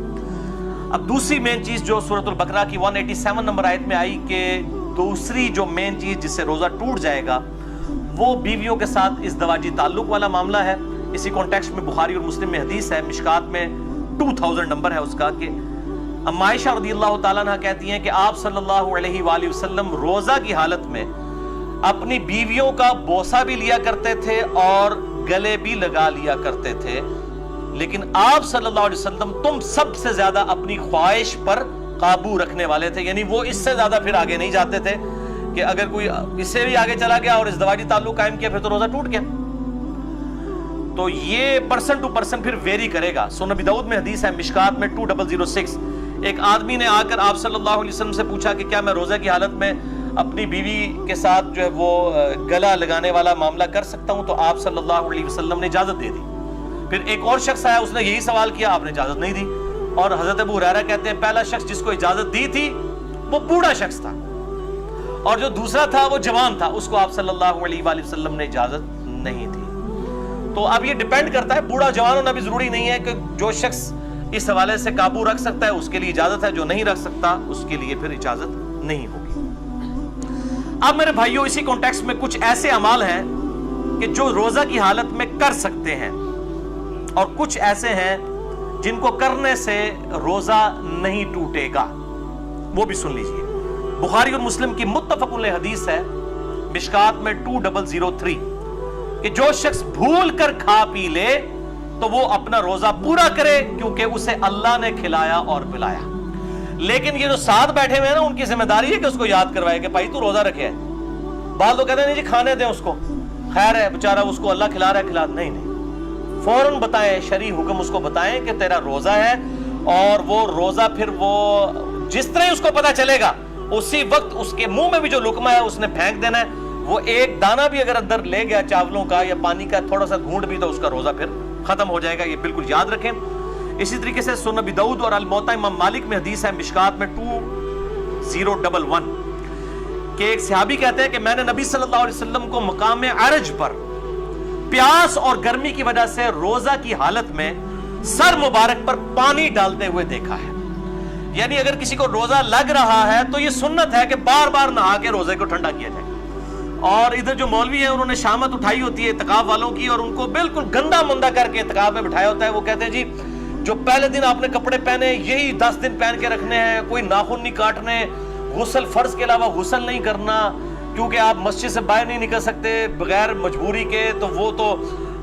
اب دوسری مین چیز جو سورۃ البقرہ کی 187 نمبر آیت میں آئی کہ دوسری جو مین چیز جس سے روزہ ٹوٹ جائے گا وہ بیویوں کے ساتھ ازدواجی تعلق والا معاملہ ہے. اسی کانٹیکسٹ میں بخاری اور مسلم میں حدیث ہے، مشکات میں 2000 نمبر ہے اس کا، کہ عائشہ رضی اللہ تعالیٰ عنہ کہتی ہیں کہ آپ صلی اللہ علیہ وآلہ وسلم روزہ کی حالت میں اپنی بیویوں کا بوسہ بھی لیا کرتے تھے اور گلے بھی لگا لیا کرتے تھے، لیکن آپ صلی اللہ علیہ وسلم تم سب سے زیادہ اپنی خواہش پر قابو رکھنے والے تھے. یعنی وہ اس سے زیادہ پھر آگے نہیں جاتے تھے کہ اگر کوئی اس سے بھی آگے چلا گیا اور ازدواجی تعلق قائم کیا پھر تو روزہ ٹوٹ گیا. تو یہ پرسن ٹو پرسن پھر ویری کرے گا. سنن ابی داؤد میں حدیث ہے مشکات میں 2006 ایک آدمی نے آ کر آپ صلی اللہ علیہ وسلم سے پوچھا کہ کیا میں روزہ کی حالت میں اپنی بیوی کے ساتھ جو ہے وہ گلا لگانے والا معاملہ کر سکتا ہوں؟ تو آپ صلی اللہ علیہ وسلم نے اجازت دے دی. پھر ایک اور شخص آیا، اس نے یہی سوال کیا، آپ نے اجازت نہیں دی. اور حضرت ابو ہریرہ کہتے ہیں پہلا شخص جس کو اجازت دی تھی وہ بوڑھا شخص تھا، اور جو دوسرا تھا وہ جوان تھا، اس کو آپ صلی اللہ علیہ وآلہ وسلم نے اجازت نہیں دی. تو اب یہ ڈیپینڈ کرتا ہے، بوڑھا جوان ہونا بھی ضروری نہیں ہے، کہ جو شخص اس حوالے سے قابو رکھ سکتا ہے اس کے لیے اجازت ہے، جو نہیں رکھ سکتا اس کے لیے پھر اجازت نہیں ہوگی. اب میرے بھائیوں اسی کانٹیکسٹ میں کچھ ایسے اعمال ہیں کہ جو روزہ کی حالت میں کر سکتے ہیں، اور کچھ ایسے ہیں جن کو کرنے سے روزہ نہیں ٹوٹے گا. وہ بھی سن لیجئے. بخاری اور مسلم کی متفق علیہ حدیث ہے مشکات میں 2003 کہ جو شخص بھول کر کھا پی لے تو وہ اپنا روزہ پورا کرے، کیونکہ اسے اللہ نے کھلایا اور پلایا. لیکن یہ جو ساتھ بیٹھے ہوئے ہیں نا، ان کی ذمہ داری ہے کہ اس کو یاد کروائے کہ بھائی تو روزہ رکھے ہے. بعض لوگ کہتے ہیں نہیں جی کھانے دیں اس کو، خیر ہے بیچارہ اس کو اللہ کھلا رہا ہے کھلا، نہیں نہیں، فوراً بتائیں، شرعی حکم اس کو بتائیں کہ تیرا روزہ ہے، اور وہ روزہ پھر وہ جس طرح اس کو پتا چلے گا اسی وقت اس کے منہ میں بھی جو لقمہ ہے اس نے پھینک دینا ہے. وہ ایک دانہ بھی اگر اندر لے گیا چاولوں کا یا پانی کا تھوڑا سا گھونٹ بھی، تو اس کا روزہ پھر ختم ہو جائے گا. یہ بالکل یاد رکھیں. اسی طریقے سے سنن ابی داؤد اور الموطا امام مالک میں حدیث ہے مشکات میں 2011 کہ ایک صحابی کہتے ہیں کہ میں نے نبی صلی اللہ علیہ وسلم کو مقام عرج پر پیاس اور گرمی کی وجہ سے روزہ کی حالت میں سر مبارک پر پانی ڈالتے ہوئے دیکھا ہے. یعنی اگر کسی کو روزہ لگ رہا ہے تو یہ سنت ہے کہ بار بار نہا کے روزے کو ٹھنڈا کیا جائے. اور ادھر جو مولوی ہیں انہوں نے شامت اٹھائی ہوتی ہے اعتکاف والوں کی، اور ان کو بالکل گندا مندہ کر کے اعتکاف میں بٹھایا ہوتا ہے. وہ کہتے ہیں جی جو پہلے دن آپ نے کپڑے پہنے یہی 10 دن پہن کے رکھنے ہیں، کوئی ناخن نہیں کاٹنے، غسل فرض کے علاوہ غسل نہیں کرنا، کیونکہ آپ مسجد سے باہر نہیں نکل سکتے بغیر مجبوری کے، تو وہ تو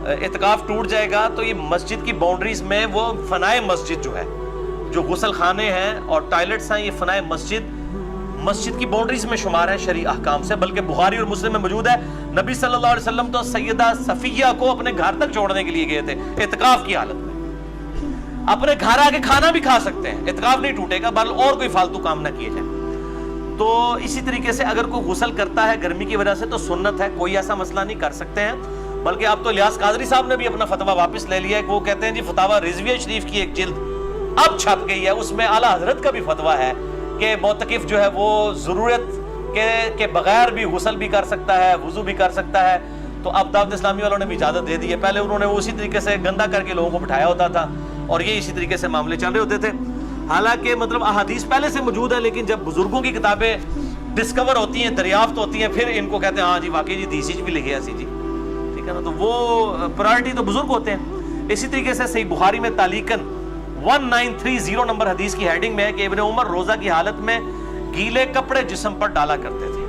اعتکاف ٹوٹ جائے گا. تو یہ مسجد کی باؤنڈریز میں وہ فنائے مسجد جو ہے، جو غسل خانے ہیں اور ٹائلٹس ہیں، یہ فنائے مسجد کی باؤنڈریز میں شمار ہے شرعی احکام سے. بلکہ بخاری اور مسلم میں موجود ہے نبی صلی اللہ علیہ وسلم تو سیدہ صفیہ کو اپنے گھر تک چھوڑنے کے لیے گئے تھے اعتکاف کی حالت میں. اپنے گھر آ کے کھانا بھی کھا سکتے ہیں، اعتکاف نہیں ٹوٹے گا، بل اور کوئی فالتو کام نہ کیے جائیں. تو اسی طریقے سے اگر کوئی غسل کرتا ہے گرمی کی وجہ سے تو سنت ہے، کوئی ایسا مسئلہ نہیں، کر سکتے ہیں. بلکہ اب تو الیاس قادری صاحب نے بھی اپنا فتویٰ واپس لے لیا ہے. وہ کہتے ہیں جی فتاویٰ رضویہ شریف کی ایک جلد اب چھپ گئی ہے، اس میں اعلیٰ حضرت کا بھی فتویٰ ہے کہ معتکف جو ہے وہ ضرورت کے بغیر بھی غسل بھی کر سکتا ہے، وضو بھی کر سکتا ہے. تو اب دعوت اسلامی والوں نے بھی اجازت دے دی ہے. پہلے انہوں نے وہ اسی طریقے سے گندا کر کے لوگوں کو بٹھایا ہوتا تھا اور یہ اسی طریقے سے معاملے چل رہے ہوتے تھے. حالانکہ مطلب احادیث پہلے سے موجود ہے، لیکن جب بزرگوں کی کتابیں ڈسکور ہوتی ہیں، دریافت ہوتی ہیں، پھر ان کو کہتے ہیں ہاں جی واقعی جی دیسی بھی لکھے ایسی جی، ٹھیک ہے نا. تو وہ پرائرٹی تو بزرگ ہوتے ہیں. اسی طریقے سے صحیح بخاری میں تعلیقاً 1930 نمبر حدیث کی ہیڈنگ میں ہے کہ ابن عمر روزہ کی حالت میں گیلے کپڑے جسم پر ڈالا کرتے تھے.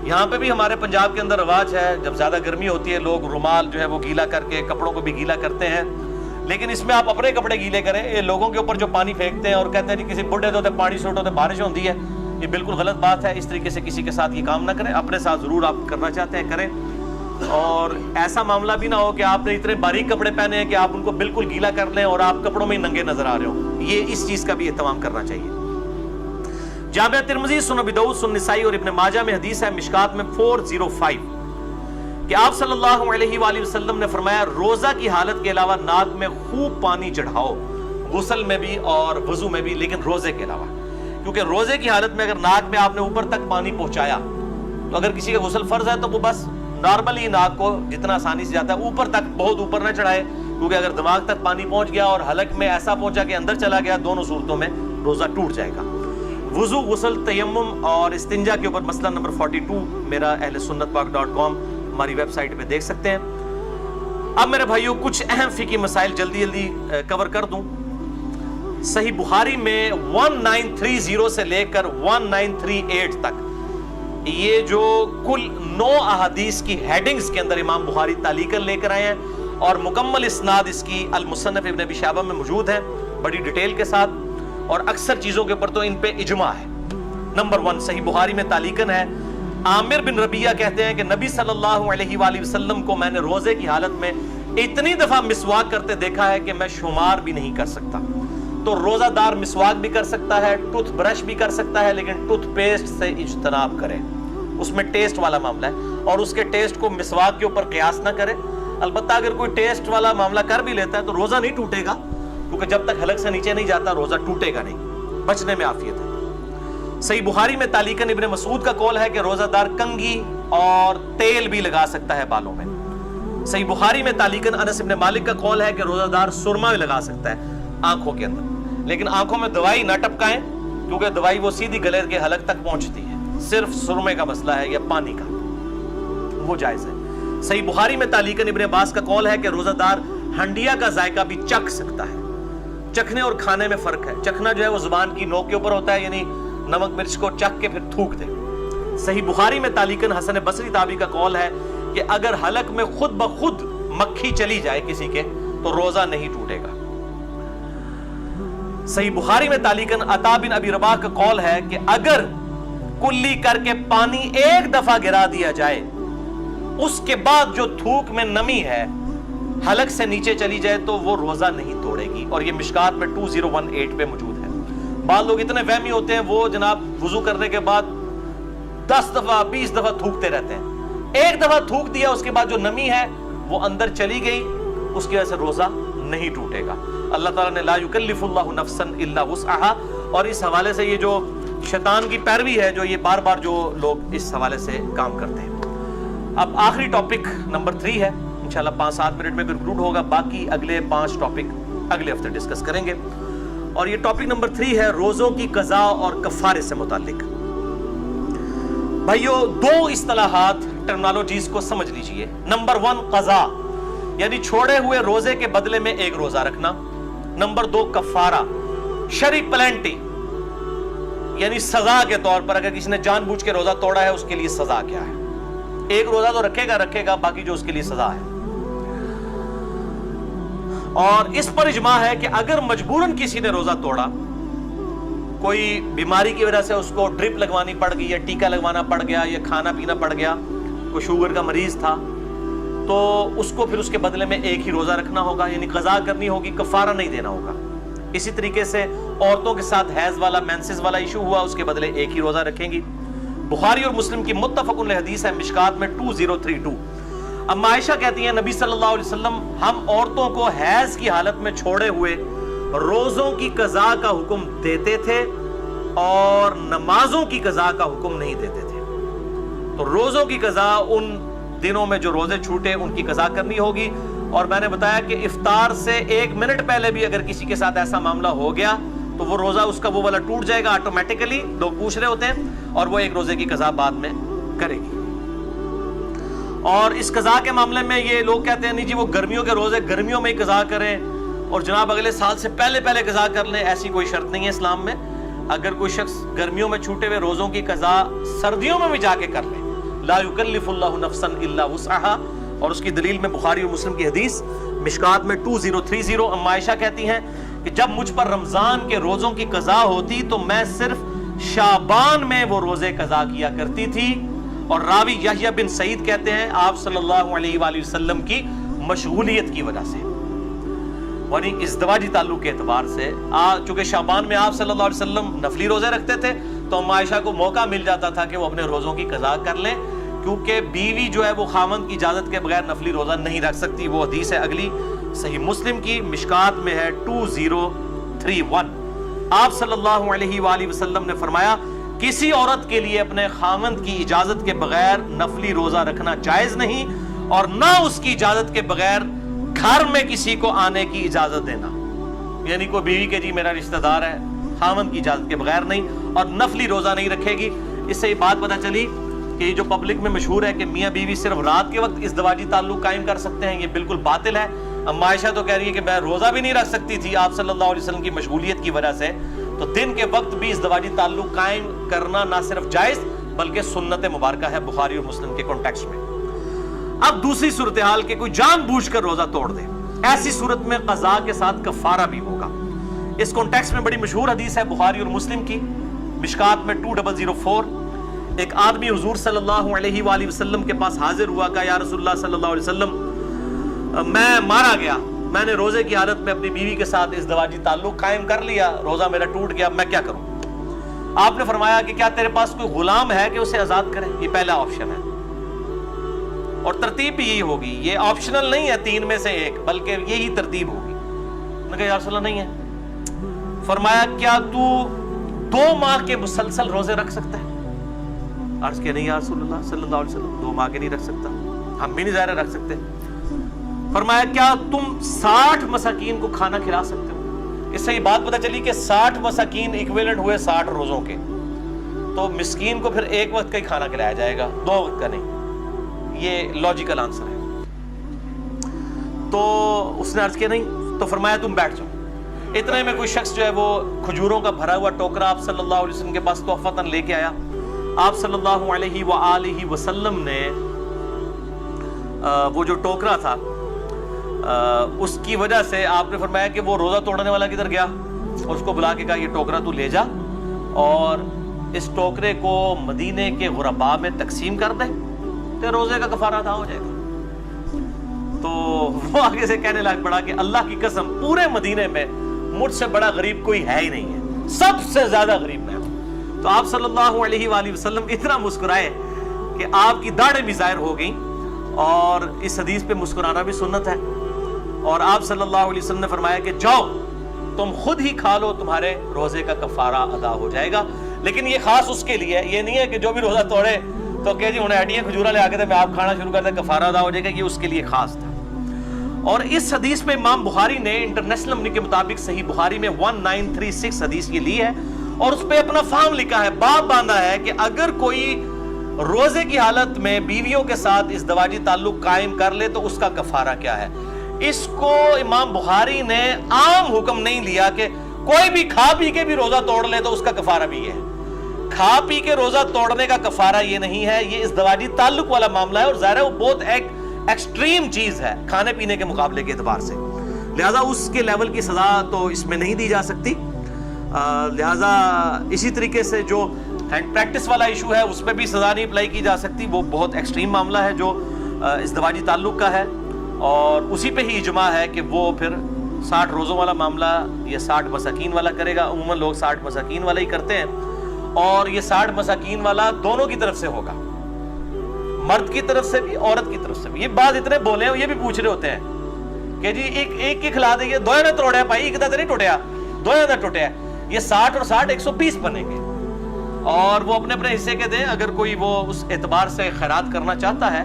یہاں پہ بھی ہمارے پنجاب کے اندر رواج ہے، جب زیادہ گرمی ہوتی ہے لوگ رومال جو ہے وہ گیلا کر کے کپڑوں کو بھی گیلا کرتے ہیں. لیکن اس میں آپ اپنے کپڑے گیلے کریں. یہ لوگوں کے اوپر جو پانی پھینکتے ہیں اور کہتے ہیں کسی بڈھے تو پانی سوٹ ہوتے بارش ہوتی ہے، یہ بالکل غلط بات ہے. اس طریقے سے کسی کے ساتھ یہ کام نہ کریں. اپنے ساتھ ضرور آپ کرنا چاہتے ہیں کریں، اور ایسا معاملہ بھی نہ ہو کہ آپ نے اتنے باریک کپڑے پہنے ہیں کہ آپ ان کو بالکل گیلا کر لیں اور آپ کپڑوں میں ہی ننگے نظر آ رہے ہوں. یہ اس چیز کا بھی اہتمام کرنا چاہیے. جامع ترمذی، سنن ابی داؤد، سنن نسائی اور ابن ماجہ میں حدیث ہے مشکات میں 405 کہ آپ صلی اللہ علیہ وآلہ وسلم نے فرمایا روزہ کی حالت کے علاوہ ناک میں خوب پانی چڑھاؤ، غسل میں بھی اور وضو میں بھی، لیکن روزے کے علاوہ. کیونکہ روزے کی حالت میں اگر ناک میں آپ نے اوپر تک پانی پہنچایا تو اگر کسی کا غسل فرض ہے تو وہ بس نارملی ناک کو جتنا آسانی سے جاتا ہے اوپر تک، بہت اوپر نہ چڑھائے، کیونکہ اگر دماغ تک پانی پہنچ گیا اور حلق میں ایسا پہنچا کہ اندر چلا گیا، دونوں صورتوں میں روزہ ٹوٹ جائے گا. وضو، غسل، تیمم اور استنجا کے اوپر مسئلہ نمبر 42 میرا ahlsunnatpak.com ہماری ویب سائٹ پہ دیکھ سکتے ہیں. اب میرے بھائیوں کچھ اہم فقہی مسائل جلدی کور کر دوں. صحیح بخاری میں 1930 سے لے کر 1938 تک یہ جو کل 9 احادیث کی ہیڈنگز کے اندر امام بخاری تعلیقاً لے کر آئے ہیں، اور مکمل اسناد اس کی المصنف ابن ابی شیبہ میں موجود ہے بڑی ڈیٹیل کے ساتھ، اور اکثر چیزوں کے اوپر تو ان پہ اجماع ہے. نمبر 1 صحیح بخاری میں تعلیقاً ہے، عامر بن ربیعہ کہتے ہیں کہ نبی صلی اللہ علیہ وآلہ وسلم کو میں نے روزے کی حالت میں اتنی دفعہ مسواک کرتے دیکھا ہے کہ میں شمار بھی نہیں کر سکتا. تو روزہ دار مسواک بھی کر سکتا ہے، ٹوتھ برش بھی کر سکتا ہے، لیکن ٹوتھ پیسٹ سے اجتناب کرے. اس میں ٹیسٹ والا معاملہ ہے، اور اس کے ٹیسٹ کو مسواک کے اوپر قیاس نہ کرے. البتہ اگر کوئی ٹیسٹ والا معاملہ کر بھی لیتا ہے تو روزہ نہیں ٹوٹے گا، کیونکہ جب تک حلق سے نیچے نہیں جاتا روزہ ٹوٹے گا نہیں، بچنے میں عافیت ہے. صحیح بخاری میں تعلیقاً ابن مسعود کا قول ہے کہ روزہ دار کنگھی اور تیل بھی لگا سکتا ہے بالوں میں. صحیح بخاری میں تعلیقاً انس بن مالک کا قول ہے کہ روزہ دار سرما بھی لگا سکتا ہے آنکھوں کے اندر، لیکن آنکھوں میں دوائی نہ ٹپکائیں، کیونکہ دوائی وہ سیدھی گلے کے حلق تک پہنچتی ہے. صرف سرمے کا مسئلہ ہے یا پانی کا، وہ جائز ہے. صحیح بخاری میں تعلیقاً ابن عباس کا قول ہے کہ روزہ دار ہنڈیا کا ذائقہ بھی چکھ سکتا ہے. چکھنے اور کھانے میں فرق ہے. چکھنا جو ہے وہ زبان کی نوک کے اوپر ہوتا ہے، یعنی نمک مرچ کو چکھ کے پھر تھوک دے. صحیح بخاری میں تعلیقاً حسن بصری تابعی کا قول ہے کہ اگر حلق میں خود بخود مکھی چلی جائے کسی کے تو روزہ نہیں ٹوٹے گا. صحیح بخاری میں تعلیقاً عطا بن ابی رباح کا قول ہے کہ اگر کلی کر کے پانی ایک دفعہ گرا دیا جائے اس کے بعد جو تھوک میں نمی ہے حلق سے نیچے چلی جائے تو وہ روزہ نہیں توڑے گی، اور یہ مشکات میں 2018 پہ موجود ہے۔ بعض لوگ اتنے وہمی ہوتے ہیں، وہ جناب وضو کرنے کے بعد 10 دفعہ 20 دفعہ تھوکتے رہتے ہیں۔ ایک دفعہ تھوک دیا، اس کے بعد جو نمی ہے وہ اندر چلی گئی، اس کی وجہ سے روزہ نہیں ٹوٹے گا۔ اللہ تعالیٰ نے لا یکلف اللہ نفسا الا وسعها، اور اس حوالے سے یہ جو شیطان کی پیروی ہے، جو یہ بار بار جو لوگ اس حوالے سے کام کرتے ہیں۔ اب آخری ٹاپک نمبر 3 ہے، انشاءاللہ 5-7 منٹ میں کنکلوڈ ہوگا، باقی اگلے 5 ٹاپک اگلے ہفتے ڈسکس کریں گے۔ اور یہ ٹاپک نمبر 3 ہے روزوں کی قضا اور کفارے سے متعلق۔ بھائیو، 2 اصطلاحات ٹرمنالوجیز کو سمجھ لیجئے۔ نمبر 1 قضا، یعنی چھوڑے ہوئے روزے کے بدلے میں ایک روزہ رکھنا۔ نمبر 2 کفارہ، شرعی پلینٹی، یعنی سزا کے طور پر اگر کسی نے جان بوجھ کے روزہ توڑا ہے اس کے لیے سزا کیا ہے۔ ایک روزہ تو رکھے گا، باقی جو اس کے لیے سزا ہے۔ اور اس پر اجماع ہے کہ اگر مجبوراً کسی نے روزہ توڑا، کوئی بیماری کی وجہ سے اس کو ڈرپ لگوانی پڑ گئی، یا ٹیکا لگوانا پڑ گیا، یا کھانا پینا پڑ گیا، کوئی شوگر کا مریض تھا، تو اس کو پھر اس کے بدلے میں ایک ہی روزہ رکھنا ہوگا، یعنی قضا کرنی ہوگی، کفارہ نہیں دینا ہوگا۔ اسی طریقے سے عورتوں کے ساتھ حیض والا، مینسز والا ایشو ہوا، اس کے بدلے ایک ہی روزہ رکھیں گی۔ بخاری اور مسلم کی متفق علیہ حدیث ہے، مشکات میں 2032۔ اما عائشہ کہتی ہیں نبی صلی اللہ علیہ وسلم ہم عورتوں کو حیض کی حالت میں چھوڑے ہوئے روزوں کی قضا کا حکم دیتے تھے اور نمازوں کی قضا کا حکم نہیں دیتے تھے۔ تو روزوں کی قضا ان دنوں میں جو روزے چھوٹے ان کی قضا کرنی ہوگی، اور میں نے بتایا کہ افطار سے 1 منٹ پہلے بھی اگر کسی کے ساتھ ایسا معاملہ ہو گیا تو وہ روزہ اس کا وہ والا ٹوٹ جائے گا آٹومیٹیکلی۔ لوگ پوچھ رہے ہوتے ہیں، اور وہ ایک روزے کی قضا بعد میں کرے گی۔ اور اس قضا کے معاملے میں یہ لوگ کہتے ہیں نہیں جی وہ گرمیوں کے روزے گرمیوں میں ہی قضا کریں، اور جناب اگلے سال سے پہلے قضا کر لیں۔ ایسی کوئی شرط نہیں ہے اسلام میں۔ اگر کوئی شخص گرمیوں میں چھوٹے ہوئے روزوں کی قضا سردیوں میں بھی جا کے کر لے، لا یکلف اللہ نفسا الا وسعها، اور اس کی دلیل میں بخاری اور مسلم کی حدیث مشکات میں 2030۔ اما عائشہ کہتی ہیں کہ جب مجھ پر رمضان کے روزوں کی قضا ہوتی تو میں صرف شعبان میں وہ روزے قضا کیا کرتی تھی۔ اور راوی یحییٰ بن سعید کہتے ہیں آپ صلی اللہ علیہ وآلہ وسلم کی مشغولیت کی وجہ سے، یعنی ازدواجی تعلق کے اعتبار سے، چونکہ شعبان میں آپ صلی اللہ علیہ وسلم نفلی روزے رکھتے تھے تو اما عائشہ کو موقع مل جاتا تھا کہ وہ اپنے روزوں کی قضا کر لیں، کیونکہ بیوی جو ہے وہ خاوند کی اجازت کے بغیر نفلی روزہ نہیں رکھ سکتی۔ وہ حدیث ہے اگلی صحیح مسلم کی مشکات میں ہے 2031۔ آپ صلی اللہ علیہ وآلہ وسلم نے فرمایا کسی عورت کے لیے اپنے خاوند کی اجازت کے بغیر نفلی روزہ رکھنا جائز نہیں، اور نہ اس کی اجازت کے بغیر گھر میں کسی کو آنے کی اجازت دینا، یعنی کوئی بیوی کے جی میرا رشتہ دار ہے، خاوند کی اجازت کے بغیر نہیں، اور نفلی روزہ نہیں رکھے گی۔ اس سے یہ بات پتہ چلی کہ یہ جو پبلک میں مشہور ہے کہ میاں بیوی صرف رات کے وقت ازدواجی تعلق قائم کر سکتے ہیں، یہ بالکل باطل ہے۔ اما عائشہ تو کہہ رہی ہے کہ میں روزہ بھی نہیں رکھ سکتی تھی آپ صلی اللہ علیہ وسلم کی مشغولیت کی وجہ سے، تو دن کے وقت بھی ازدواجی تعلق قائم کرنا نہ صرف جائز بلکہ سنت مبارکہ ہے بخاری اور مسلم کے کانٹیکسٹ میں۔ اب دوسری صورتحال کہ کوئی جان بوجھ کر روزہ توڑ دے، ایسی صورت میں قضا کے ساتھ کفارہ بھی ہوگا۔ اس کانٹیکسٹ میں بڑی مشہور حدیث ہے بخاری اور مسلم کی مشکات میں 2004۔ ایک آدمی حضور صلی اللہ علیہ وآلہ وسلم کے پاس حاضر ہوا، کہا یا رسول اللہ صلی اللہ علیہ وسلم میں مارا گیا، میں نے روزے کی حالت میں اپنی بیوی کے ساتھ ازدواجی تعلق قائم کر لیا، روزہ میرا ٹوٹ گیا، میں کیا کروں؟ آپ نے فرمایا کہ کیا تیرے پاس کوئی غلام ہے کہ اسے آزاد کرے؟ یہ پہلا آپشن ہے، اور ترتیب بھی یہی ہوگی، یہ آپشنل نہیں ہے 3 میں سے 1 بلکہ یہی ترتیب ہوگی۔ میں نے کہا یا رسول اللہ نہیں ہے۔ فرمایا کیا تو 2 ماہ کے مسلسل روزے رکھ سکتا ہے؟ عرض کیا نہیں یا رسول اللہ صلی اللہ علیہ وسلم 2 ماہ کے نہیں رکھ سکتا، ہم بھی نہیں ظاہر رکھ سکتے۔ فرمایا کیا تم 60 مساکین کو کھانا کھلا سکتے ہو؟ اس سے یہ بات پتہ چلی کہ 60 مساکین ایکویلنٹ ہوئے 60 روزوں کے، تو مسکین کو پھر 1 وقت کا ہی کھانا کھلایا جائے گا، 2 وقت کا نہیں۔ یہ لاجیکل آنسر ہے۔ تو اس نے عرض کیا نہیں، تو فرمایا تم بیٹھ جاؤ۔ اتنے میں کوئی شخص جو ہے وہ کھجوروں کا بھرا ہوا ٹوکرا آپ صلی اللہ علیہ وسلم کے پاس تحفتاً لے کے آیا۔ آپ صلی اللہ علیہ وآلہ وسلم نے وہ جو ٹوکرا تھا اس کی وجہ سے آپ نے فرمایا کہ وہ روزہ توڑنے والا کدھر گیا، اور اس کو بلا کے کہا یہ ٹوکرا تو لے جا اور اس ٹوکرے کو مدینے کے غرباء میں تقسیم کر دے، تو روزے کا کفارہ ادا ہو جائے گا. تو وہ آگے سے کہنے لگ پڑا کہ اللہ کی قسم پورے مدینے میں مجھ سے بڑا غریب کوئی ہے ہی نہیں ہے, سب سے زیادہ غریب میں ہوں. تو آپ صلی اللہ علیہ وآلہ وسلم اتنا مسکرائے کہ آپ کی داڑھیں بھی ظاہر ہو گئیں, اور اس حدیث پہ مسکرانا بھی سنت ہے. اور آپ صلی اللہ علیہ وسلم نے فرمایا کہ جاؤ تم خود ہی کھا لو, تمہارے روزے کا کفارہ ادا ہو جائے گا. لیکن یہ خاص اس کے لیے ہے, یہ نہیں ہے کہ جو بھی روزہ توڑے تو کہ جی انہیں ہڈیاں کھجورا لے آ کے میں آپ کھانا شروع کر دیں کفارہ ادا ہو جائے گا, یہ اس کے لیے خاص تھا. اور اس حدیث میں امام بخاری نے انٹرنیشنل نمبر کے مطابق صحیح بخاری میں 1936 حدیث یہ لی ہے, اور اس پہ اپنا فہم لکھا ہے, باب باندھا ہے کہ اگر کوئی روزے کی حالت میں بیویوں کے ساتھ ازدواجی تعلق قائم کر لے تو اس کا کفارہ کیا ہے. اس کو امام بخاری نے عام حکم نہیں لیا کہ کوئی بھی کھا پی کے بھی روزہ توڑ لے تو اس کا کفارہ بھی یہ ہے. کھا پی کے روزہ توڑنے کا کفارہ یہ نہیں ہے, یہ ازدواجی تعلق والا معاملہ ہے, اور ظاہر ہے وہ بہت ایک ایکسٹریم چیز ہے کھانے پینے کے مقابلے کے اعتبار سے, لہذا اس کے لیول کی سزا تو اس میں نہیں دی جا سکتی. لہذا اسی طریقے سے جو ہینڈ پریکٹس والا ایشو ہے اس پہ بھی سزا نہیں اپلائی کی جا سکتی, وہ بہت ایکسٹریم معاملہ ہے جو ازدواجی تعلق کا ہے, اور اسی پہ ہی اجماع ہے کہ وہ پھر 60 روزوں والا معاملہ یہ 60 مساکین والا کرے گا. عموماً لوگ 60 مساکین والا ہی کرتے ہیں, اور یہ 60 مساکین والا دونوں کی طرف سے ہوگا, مرد کی طرف سے بھی عورت کی طرف سے بھی. یہ بات اتنے بولے ہیں, یہ بھی پوچھ رہے ہوتے ہیں کہ جی ایک کی کھلا دیں, دو نے توڑیا بھائی, ایک تو نہیں ٹوٹیا, دو نے ٹوٹیا. یہ 60 اور 60 120 بنیں گے, اور وہ اپنے اپنے حصے کے دیں. اگر کوئی وہ اس اعتبار سے خیرات کرنا چاہتا ہے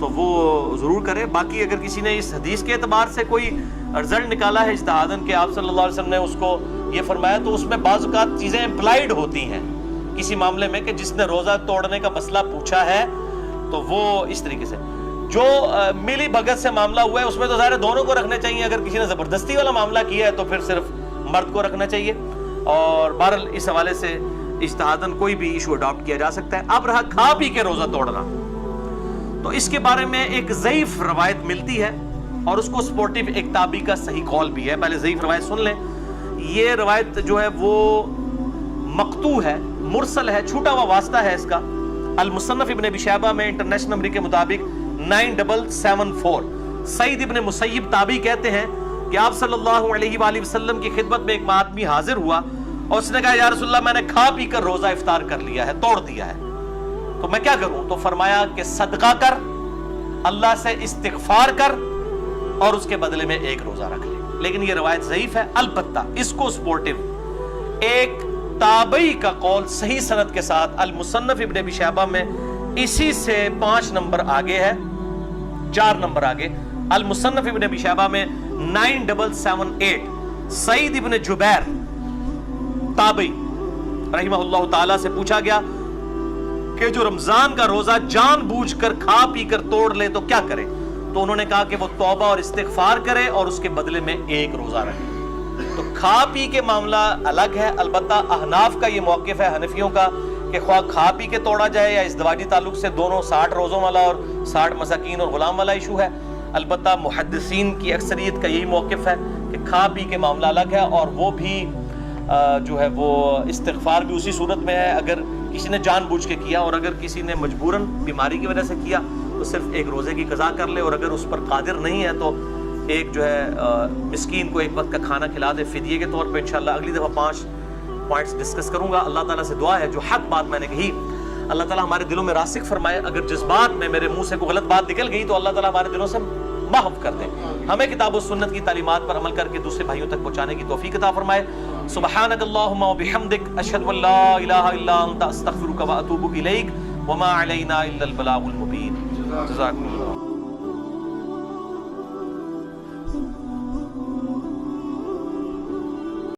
تو وہ ضرور کرے. باقی اگر کسی نے اس حدیث کے اعتبار سے کوئی رزلٹ نکالا ہے اجتہاداً کہ آپ صلی اللہ علیہ وسلم نے اس کو یہ فرمایا, تو اس میں بعض اوقات چیزیں امپلائیڈ ہوتی ہیں کسی معاملے میں, کہ جس نے روزہ توڑنے کا مسئلہ پوچھا ہے تو وہ اس طریقے سے. جو ملی بھگت سے معاملہ ہوا ہے اس میں تو ظاہر دونوں کو رکھنے چاہیے, اگر کسی نے زبردستی والا معاملہ کیا ہے تو پھر صرف مرد کو رکھنا چاہیے. اور بہرحال اس حوالے سے اجتہاداً کوئی بھی ایشو اڈاپٹ کیا جا سکتا ہے. اب رہا کھا پی کے روزہ توڑنا, تو اس کے بارے میں ایک ضعیف روایت ملتی ہے, اور اس کو سپورٹیو ایک تابعی کا صحیح قول بھی ہے. پہلے ضعیف روایت سن لیں. یہ روایت جو ہے وہ مقطوع ہے, مرسل ہے, چھوٹا ہوا واسطہ ہے اس کا. المصنف ابن ابی شیبہ میں انٹرنیشنل نمبر کے مطابق 9774 سعید ابن مسیب تابعی کہتے ہیں کہ آپ صلی اللہ علیہ وآلہ وسلم کی خدمت میں ایک آدمی حاضر ہوا, اور اس نے کہا یا رسول اللہ میں نے کھا پی کر روزہ افطار کر لیا ہے, توڑ دیا ہے, تو میں کیا کروں؟ تو فرمایا کہ صدقہ کر, اللہ سے استغفار کر, اور اس کے بدلے میں ایک روزہ رکھ لے. لیکن یہ روایت ضعیف ہے. البتہ اس کو سپورٹیو ایک تابعی کا قول صحیح سند کے ساتھ المصنف ابن ابی شیبہ میں اسی سے 5 نمبر آگے ہے, 4 نمبر آگے. المصنف ابن ابی شیبہ میں 9778 سعید ابن جبیر تابعی رحمہ اللہ تعالی سے پوچھا گیا کہ جو رمضان کا روزہ جان بوجھ کر کھا پی کر توڑ لے تو کیا کرے؟ تو انہوں نے کہا کہ وہ توبہ اور استغفار کرے اور اس کے بدلے میں ایک روزہ رکھے. تو کھا پی کے معاملہ الگ ہے. البتہ احناف کا یہ موقف ہے, حنفیوں کا, کہ خواہ کھا پی کے توڑا جائے یا ازدواجی تعلق سے, دونوں 60 روزوں والا اور 60 مساکین اور غلام والا ایشو ہے. البتہ محدثین کی اکثریت کا یہی موقف ہے کہ کھا پی کے معاملہ الگ ہے, اور وہ بھی جو ہے وہ استغفار بھی اسی صورت میں ہے اگر کسی نے جان بوجھ کے کیا, اور اگر کسی نے مجبوراً بیماری کی وجہ سے کیا تو صرف ایک روزے کی قضا کر لے, اور اگر اس پر قادر نہیں ہے تو ایک جو ہے مسکین کو ایک وقت کا کھانا کھلا دے فدیے کے طور پہ. انشاءاللہ اگلی دفعہ 5 پوائنٹس ڈسکس کروں گا. اللہ تعالیٰ سے دعا ہے جو حق بات میں نے کہی اللہ تعالیٰ ہمارے دلوں میں راسخ فرمائے. اگر جس بات میں میرے منہ سے کوئی غلط بات نکل گئی تو اللہ تعالیٰ ہمارے دلوں سے محو کر دے. ہمیں کتاب و سنت کی تعلیمات پر عمل کر کے دوسرے بھائیوں تک پہنچانے کی توفیق عطا فرمائے. سبحانک اللہم و بحمدک اشہد ان لا الہ الا انت استغفرک و اتوب الیک وما علینا الا البلاغ المبین. جزاکم اللہ.